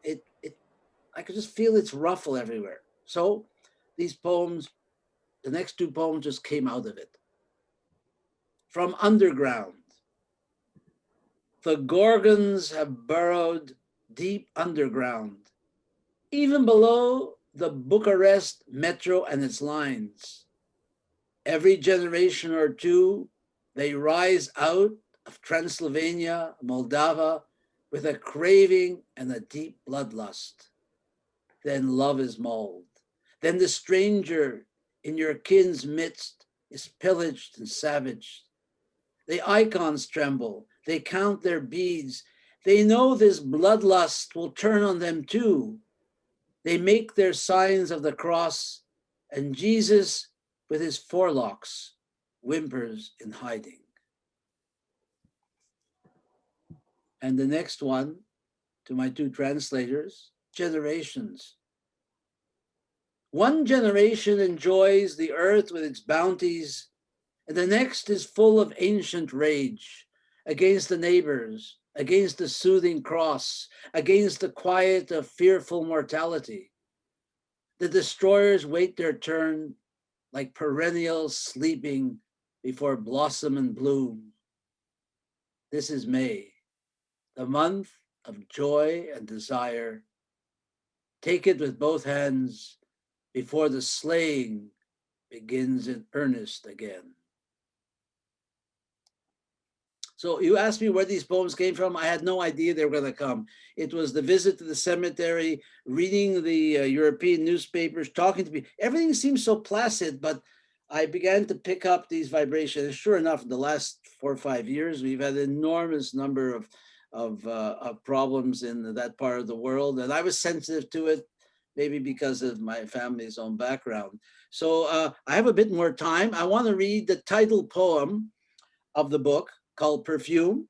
could just feel its ruffle everywhere. So these poems, the next 2 poems just came out of it. From underground. The Gorgons have burrowed deep underground, even below the Bucharest metro and its lines. Every generation or 2, They rise out of Transylvania, Moldava, with a craving and a deep bloodlust. Then love is mauled. Then the stranger in your kin's midst is pillaged and savaged. The icons tremble. They count their beads. They know this bloodlust will turn on them too. They make their signs of the cross, and Jesus, with his forelocks, whimpers in hiding. And the next one, to my two translators, generations. One generation enjoys the earth with its bounties, and the next is full of ancient rage against the neighbors, against the soothing cross, against the quiet of fearful mortality. The destroyers wait their turn like perennials sleeping before blossom and bloom. This is May, the month of joy and desire. Take it with both hands before the slaying begins in earnest again. So you asked me where these poems came from. I had no idea they were going to come. It was the visit to the cemetery, reading the European newspapers, talking to people. Everything seemed so placid, but I began to pick up these vibrations. Sure enough, in the last 4 or 5 years, we've had an enormous number of problems in that part of the world. And I was sensitive to it, maybe because of my family's own background. So I have a bit more time. I want to read the title poem of the book, called Perfume.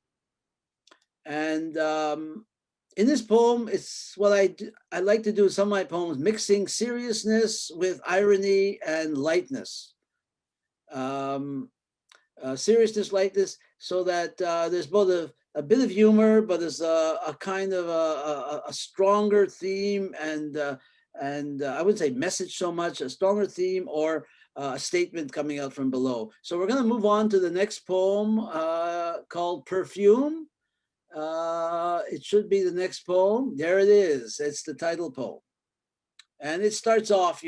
And in this poem, it's what I like to do in some of my poems, mixing seriousness with irony and lightness. Seriousness, lightness, so that there's both a bit of humor, but there's a kind of a stronger theme and I wouldn't say message so much, a stronger theme or a statement coming out from below. So we're going to move on to the next poem called Perfume. It should be the next poem. There it is. It's the title poem. And it starts off,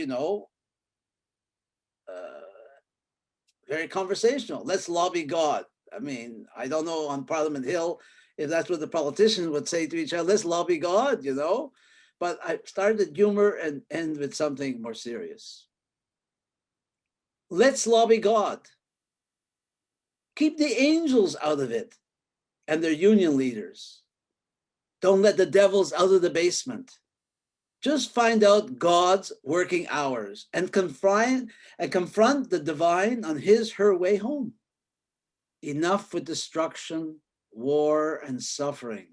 very conversational. Let's lobby God. I mean, I don't know on Parliament Hill if that's what the politicians would say to each other. Let's lobby God, But I started with humor and end with something more serious. Let's lobby God. Keep the angels out of it and their union leaders. Don't let the devils out of the basement. Just find out God's working hours and confront the divine on her way home. Enough with destruction, war, and suffering.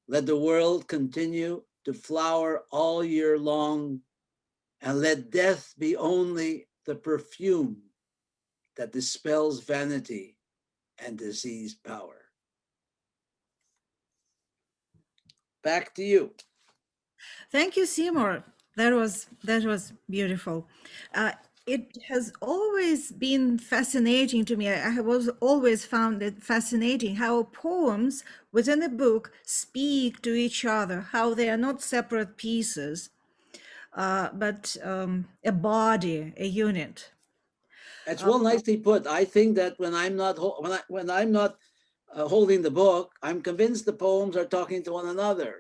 Let the world continue to flower all year long, and let death be only the perfume that dispels vanity and disease power. Back to you. Thank you, Seymour. That was beautiful. It has always been fascinating to me. I have always found it fascinating how poems within a book speak to each other, how they are not separate pieces, but a body, a unit. That's well nicely put. I think that when I'm not holding the book, I'm convinced the poems are talking to one another.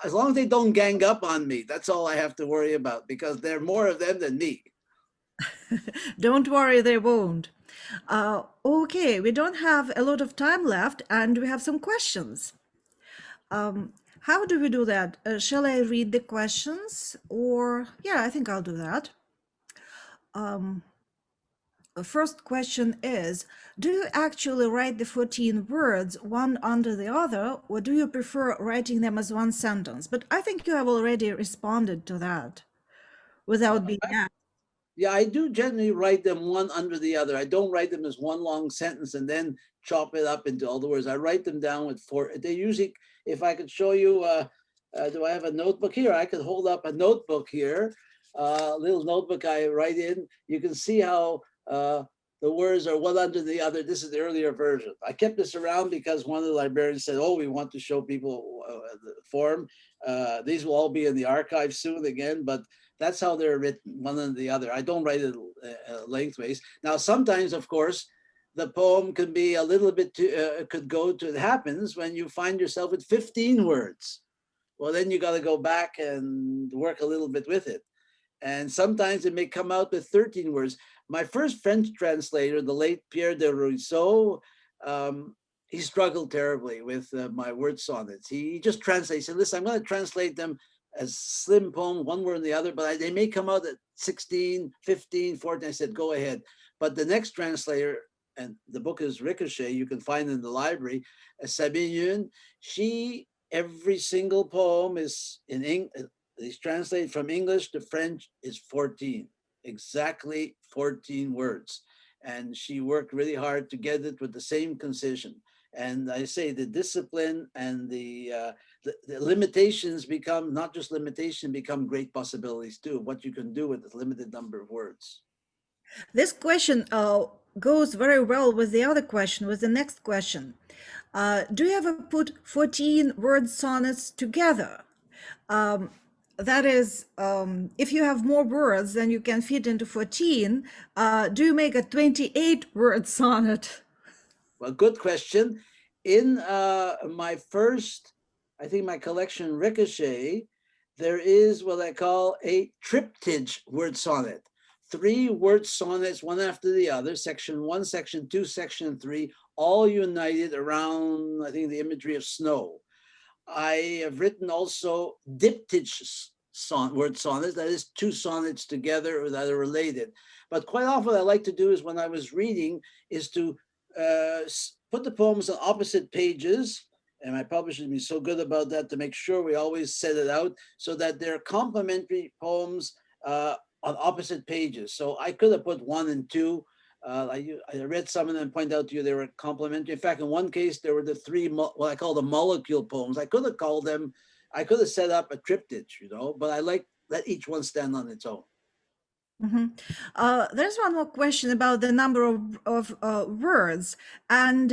As long as they don't gang up on me, that's all I have to worry about, because there are more of them than me. Don't worry, they won't. Okay, we don't have a lot of time left, and we have some questions. How do we do that? Shall I read the questions? Or, yeah, I think I'll do that. The first question is, do you actually write the 14 words one under the other, or do you prefer writing them as one sentence? But I think you have already responded to that without being asked. Yeah, I do generally write them one under the other. I don't write them as one long sentence and then chop it up into all the words. I write them down with four. They usually, if I could show you, do I have a notebook here? I could hold up a notebook here, a little notebook I write in. You can see how the words are one under the other. This is the earlier version. I kept this around because one of the librarians said, oh, we want to show people the form. These will all be in the archive soon again, but that's how they're written, one under the other. I don't write it lengthways. Now, sometimes, of course, the poem can be a little bit could go to, it happens when you find yourself with 15 words. Well, then you got to go back and work a little bit with it. And sometimes it may come out with 13 words. My first French translator, the late Pierre de Rousseau, he struggled terribly with my word sonnets. He just translated, he said, listen, I'm going to translate them as slim poem, one word and the other, but they may come out at 16, 15, 14. I said, go ahead. But the next translator, and the book is Ricochet, you can find it in the library, Sabine Yun, every single poem is in English, it's translated from English to French, is 14, exactly 14 words. And she worked really hard to get it with the same concision. And I say the discipline and the limitations become, not just limitation, become great possibilities too, what you can do with a limited number of words. This question goes very well with the other question, with the next question. Do you ever put 14 word sonnets together? That is, if you have more words than you can fit into 14, do you make a 28 word sonnet? Well, good question. In my first, I think my collection Ricochet, there is what I call a triptych word sonnet. 3 word sonnets, one after the other, section 1, section 2, section 3, all united around, I think, the imagery of snow. I have written also diptych word sonnets, that is 2 sonnets together that are related. But quite often what I like to do is when I was reading is to put the poems on opposite pages, and my publisher has been so good about that to make sure we always set it out so that they're complementary poems on opposite pages. So I could have put 1 and 2. I read some of them and point out to you they were complementary. In fact, in one case, there were the 3, what I call the molecule poems. I could have called them, I could have set up a triptych, but I like let each one stand on its own. There's one more question about the number of words, and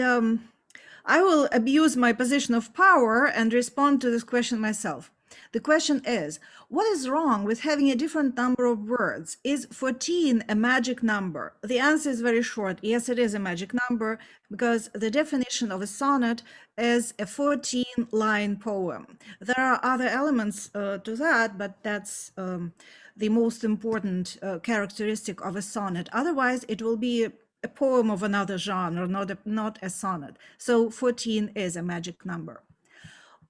I will abuse my position of power and respond to this question myself. The question is, what is wrong with having a different number of words? Is 14 a magic number? The answer is very short. Yes, it is a magic number because the definition of a sonnet is a 14-line poem. There are other elements to that, but that's the most important characteristic of a sonnet. Otherwise, it will be a poem of another genre, not a sonnet. So 14 is a magic number.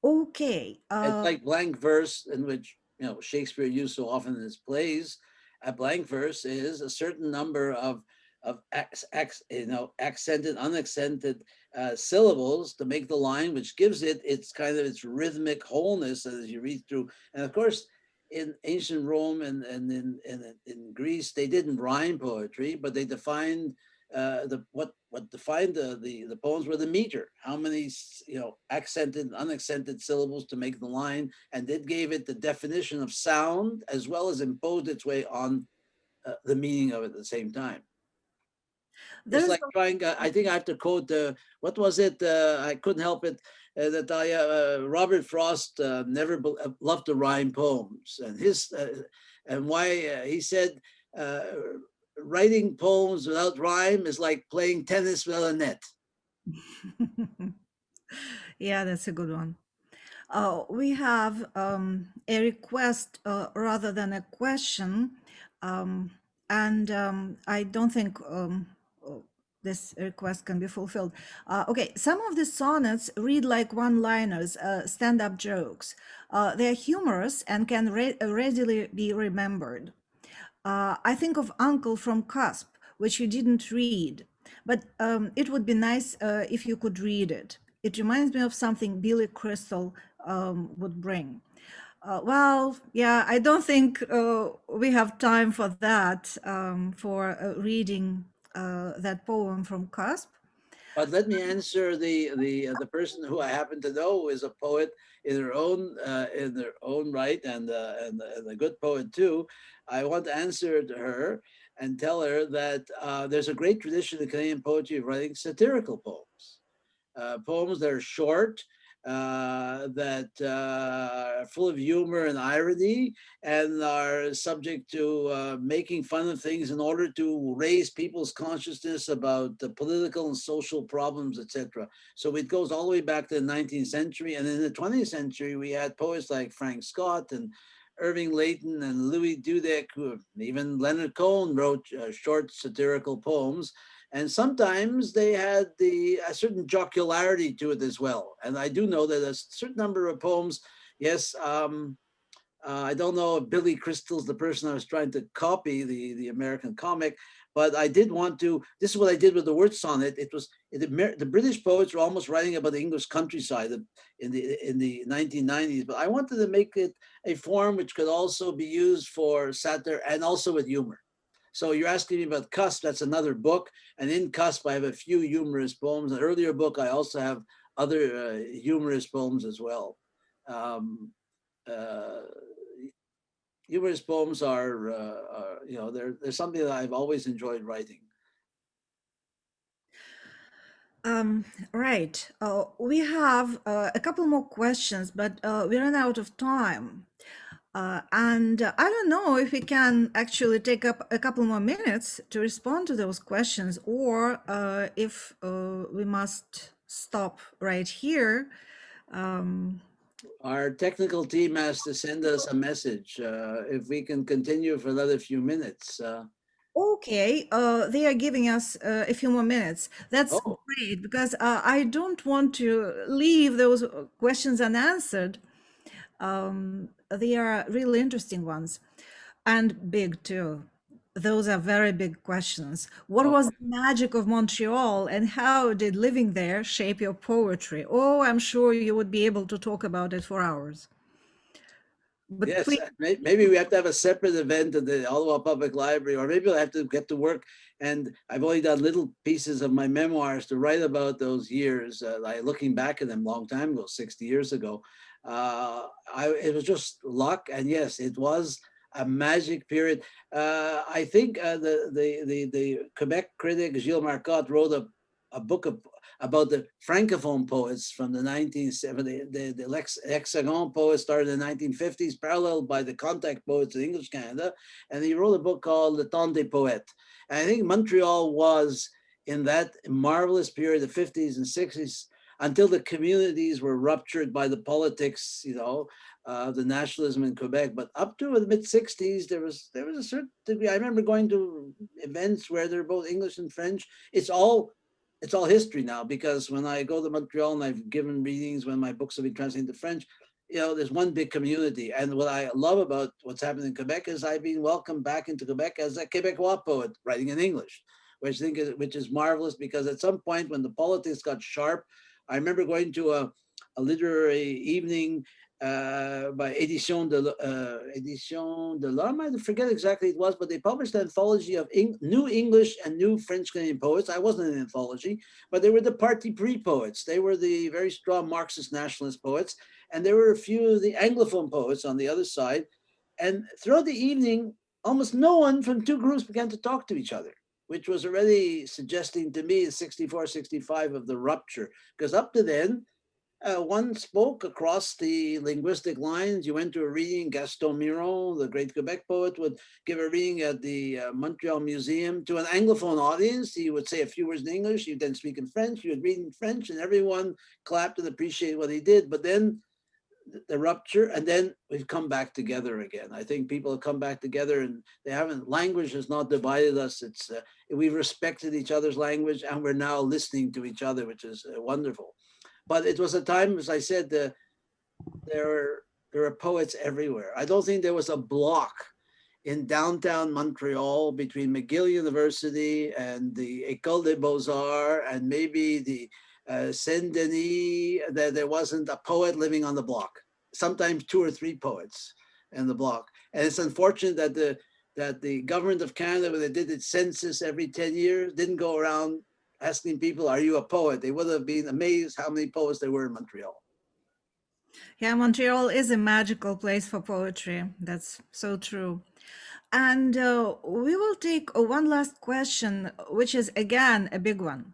Okay. It's like blank verse, in which Shakespeare used so often in his plays. A blank verse is a certain number of accented, unaccented syllables to make the line, which gives it its kind of its rhythmic wholeness as you read through. And of course, in ancient Rome and in Greece, they didn't rhyme poetry, but they defined what defined the poems were the meter, how many accented and unaccented syllables to make the line, and it gave it the definition of sound as well as imposed its way on the meaning of it at the same time. It's like trying, I think I have to quote, what was it? I couldn't help it. Robert Frost never loved to rhyme poems, and why he said writing poems without rhyme is like playing tennis without a net. Yeah, that's a good one. We have a request rather than a question, and I don't think this request can be fulfilled. Okay, some of the sonnets read like one-liners, stand-up jokes. They're humorous and can readily be remembered. I think of Uncle from Cusp, which you didn't read, but it would be nice if you could read it. It reminds me of something Billy Crystal would bring. Well, yeah, I don't think we have time for that, for reading that poem from Cusp. But let me answer the person who I happen to know is a poet in their own right and a good poet too. I want to answer to her and tell her that there's a great tradition in Canadian poetry of writing satirical poems, poems that are short, that are full of humor and irony and are subject to making fun of things in order to raise people's consciousness about the political and social problems, etc. So it goes all the way back to the 19th century. And in the 20th century, we had poets like Frank Scott and Irving Layton and Louis Dudek, even Leonard Cohen wrote short satirical poems. And sometimes they had a certain jocularity to it as well. And I do know that a certain number of poems, yes, I don't know if Billy Crystal's the person I was trying to copy, the American comic, but I did want to, this is what I did with the word sonnet. It was, the British poets were almost writing about the English countryside in the 1990s, but I wanted to make it a form which could also be used for satire and also with humor. So you're asking me about Cusp, that's another book. And in Cusp, I have a few humorous poems. An earlier book, I also have other humorous poems as well. Uh, Humorous poems are they're something that I've always enjoyed writing. Right. We have a couple more questions, but we ran out of time. And I don't know if we can actually take up a couple more minutes to respond to those questions, or if we must stop right here. Our technical team has to send us a message if we can continue for another few minutes. Okay, they are giving us a few more minutes. That's Oh, great, because I don't want to leave those questions unanswered. They are really interesting ones and big too. Those are very big questions. What oh. was the magic of Montreal, and how did living there shape your poetry? Oh, I'm sure you would be able to talk about it for hours. But Yes, please, maybe we have to have a separate event at the Ottawa Public Library, or maybe I have to get to work. And I've only done little pieces of my memoirs to write about those years. Like looking back at them a long time ago, 60 years ago. It was just luck, and yes, it was a magic period. I think the Quebec critic Gilles Marcotte wrote a book about the Francophone poets from the 1970s. The Hexagon poets started in the 1950s, paralleled by the contact poets of English Canada. And he wrote a book called Le Temps des Poètes. And I think Montreal was in that marvelous period, the 50s and 60s, until the communities were ruptured by the politics, the nationalism in Quebec. But up to the mid 60s, there was a certain degree. I remember going to events where they're both English and French. It's all history now, because when I go to Montreal and I've given readings when my books have been translated into French, there's one big community. And what I love about what's happened in Quebec is I've been welcomed back into Quebec as a Quebecois poet writing in English, which is marvelous, because at some point when the politics got sharp, I remember going to a literary evening by Edition de l'Homme. I forget exactly it was, but they published an anthology of new English and new French Canadian poets. I wasn't in an anthology, but they were the Parti Pris poets. They were the very strong Marxist nationalist poets. And there were a few of the Anglophone poets on the other side. And throughout the evening, almost no one from two groups began to talk to each other, which was already suggesting to me in 64, 65 of the rupture. Because up to then, one spoke across the linguistic lines. You went to a reading, Gaston Miron, the great Quebec poet, would give a reading at the Montreal Museum to an Anglophone audience. He would say a few words in English, he'd then speak in French, he would read in French, and everyone clapped and appreciated what he did. But then the rupture, and then we've come back together again. I think people have come back together, and language has not divided us. We've respected each other's language, and we're now listening to each other, which is wonderful. But it was a time, as I said, there are poets everywhere. I don't think there was a block in downtown Montreal between McGill University and the École des Beaux-Arts and maybe the Saint-Denis, that there wasn't a poet living on the block. Sometimes two or three poets in the block. And it's unfortunate that the government of Canada, when they did its census every 10 years, didn't go around asking people, are you a poet? They would have been amazed how many poets there were in Montreal. yeah, Montreal is a magical place for poetry. That's so true. And we will take one last question, which is again a big one.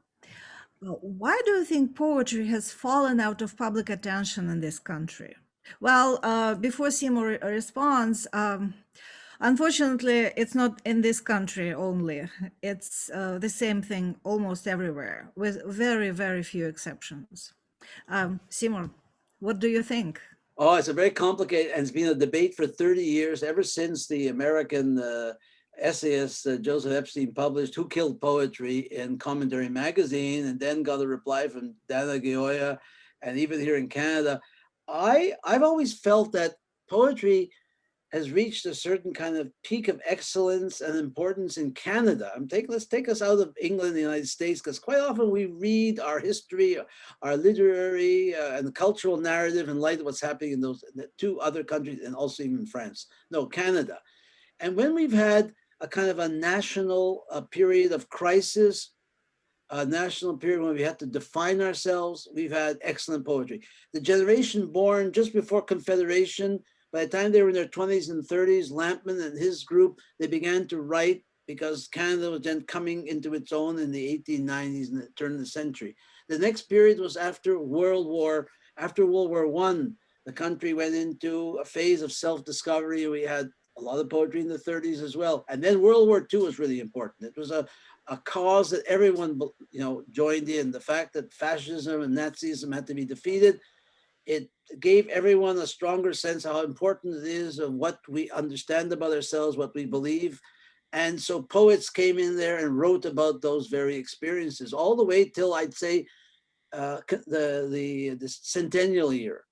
Why do you think poetry has fallen out of public attention in this country? Well, before Seymour responds, unfortunately, it's not in this country only. It's the same thing almost everywhere, with very, very few exceptions. Seymour, what do you think? Oh, it's a very complicated, and it's been a debate for 30 years, ever since the American essayist Joseph Epstein published Who Killed Poetry in Commentary Magazine, and then got a reply from Dana Gioia, and even here in Canada. I've always felt that poetry has reached a certain kind of peak of excellence and importance in Canada. Let's take us out of England and the United States, because quite often we read our history, our literary and cultural narrative in light of what's happening in those two other countries, and also even France. No, Canada. And when we've had a kind of a national period of crisis, a national period when we had to define ourselves, we've had excellent poetry. The generation born just before Confederation, by the time they were in their 20s and 30s, Lampman and his group, they began to write, because Canada was then coming into its own in the 1890s and the turn of the century. The next period was after World War I. The country went into a phase of self-discovery. We had a lot of poetry in the 30s as well. And then World War II was really important. It was a cause that everyone joined in. The fact that fascism and Nazism had to be defeated, it gave everyone a stronger sense of how important it is of what we understand about ourselves, what we believe. And so poets came in there and wrote about those very experiences, all the way till, I'd say, the centennial year.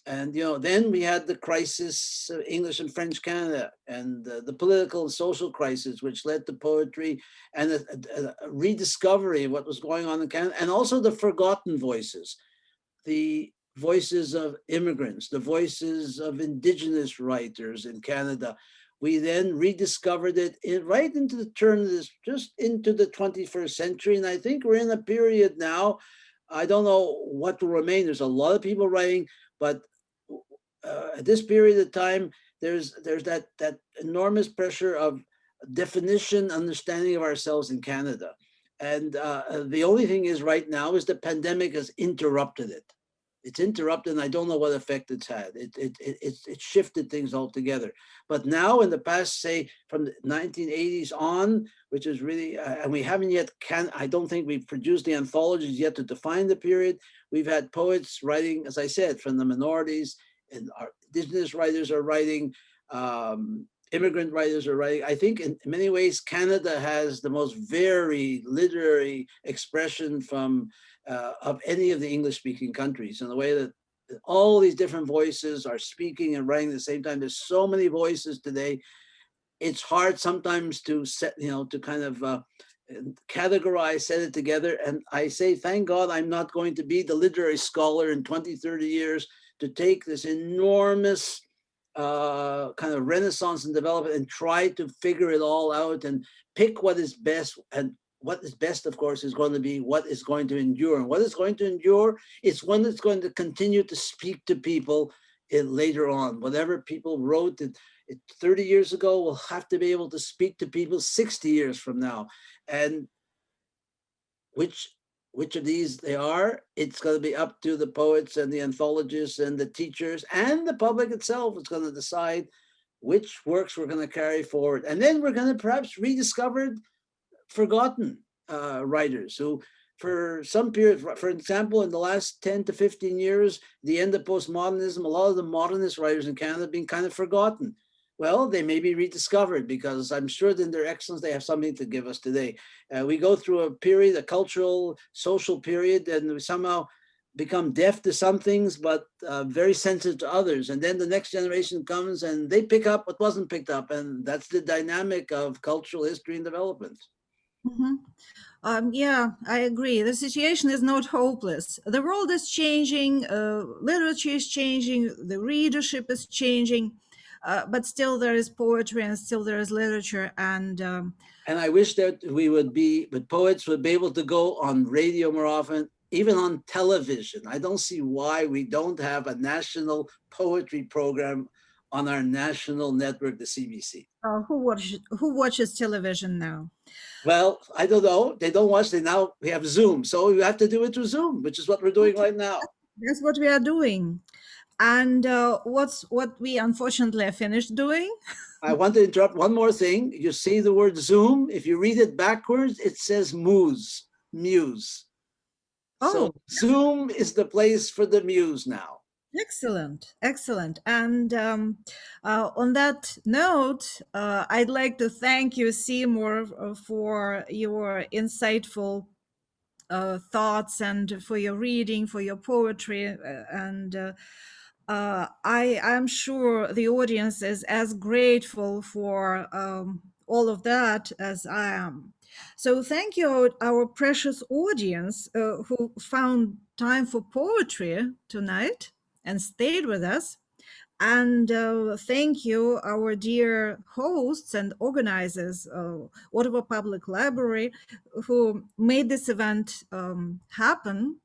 And then we had the crisis of English and French Canada, and the political and social crisis, which led to poetry and a rediscovery of what was going on in Canada, and also the forgotten voices, the voices of immigrants, the voices of Indigenous writers in Canada. We then rediscovered it right into the turn of this, just into the 21st century. And I think we're in a period now, I don't know what will remain. There's a lot of people writing, but at this period of time, there's that enormous pressure of definition, understanding of ourselves in Canada. And the only thing is right now is the pandemic has interrupted it. It's interrupted, and I don't know what effect it's had. It shifted things altogether. But now, in the past, say from the 1980s on, which is really, and we haven't yet, I don't think we've produced the anthologies yet to define the period. We've had poets writing, as I said, from the minorities, and our Indigenous writers are writing, immigrant writers are writing. I think in many ways, Canada has the most varied literary expression from of any of the English-speaking countries, in the way that all these different voices are speaking and writing at the same time. There's so many voices today. It's hard sometimes to set, to kind of categorize, set it together. And I say, thank God I'm not going to be the literary scholar in 20, 30 years to take this enormous kind of renaissance and development and try to figure it all out and pick what is best. And what is best, of course, is going to be what is going to endure. And what is going to endure is one that's going to continue to speak to people later on. Whatever people wrote 30 years ago will have to be able to speak to people 60 years from now. And which of these they are, it's going to be up to the poets and the anthologists and the teachers and the public itself. It's going to decide which works we're going to carry forward. And then we're going to perhaps rediscover forgotten writers who, for some period, for example, in the last 10 to 15 years, the end of postmodernism, a lot of the modernist writers in Canada have been kind of forgotten. Well, they may be rediscovered, because I'm sure that in their excellence, they have something to give us today. We go through a period, a cultural, social period, and we somehow become deaf to some things, but very sensitive to others. And then the next generation comes and they pick up what wasn't picked up. And that's the dynamic of cultural history and development. Yeah, I agree. The situation is not hopeless. The world is changing, literature is changing, the readership is changing, but still there is poetry and still there is literature. And I wish that poets would be able to go on radio more often, even on television. I don't see why we don't have a national poetry program on our national network, the CBC. Who watches television now? Well, I don't know. They don't watch. We have Zoom, so you have to do it through Zoom, which is what we're doing right now. That's what we are doing. And what we unfortunately are finished doing? I want to interrupt one more thing. You see the word Zoom. If you read it backwards, it says muse. Oh. So Zoom is the place for the muse now. Excellent, excellent. And on that note, I'd like to thank you, Seymour, for your insightful thoughts and for your reading, for your poetry. And I'm sure the audience is as grateful for all of that as I am. So thank you, our precious audience who found time for poetry tonight and stayed with us. And thank you, our dear hosts and organizers, Ottawa Public Library, who made this event happen.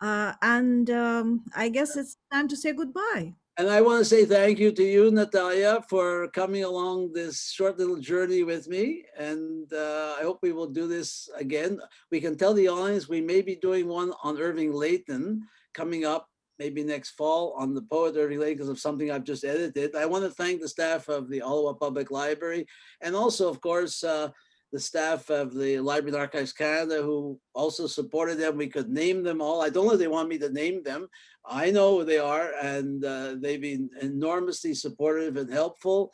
I guess it's time to say goodbye. And I want to say thank you to you, Natalia, for coming along this short little journey with me. And I hope we will do this again. We can tell the audience we may be doing one on Irving Layton coming up maybe next fall on the poet Irving Layton because of something I've just edited. I want to thank the staff of the Ottawa Public Library and also, of course, the staff of the Library and Archives Canada who also supported them. We could name them all. I don't know if they want me to name them. I know who they are, and they've been enormously supportive and helpful.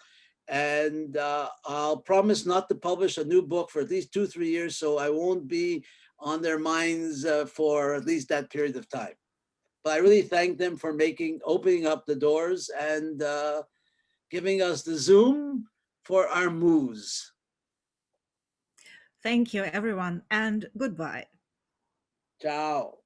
And I'll promise not to publish a new book for at least 2-3 years, so I won't be on their minds for at least that period of time. But I really thank them for opening up the doors and giving us the Zoom for our muse. Thank you, everyone, and goodbye. Ciao.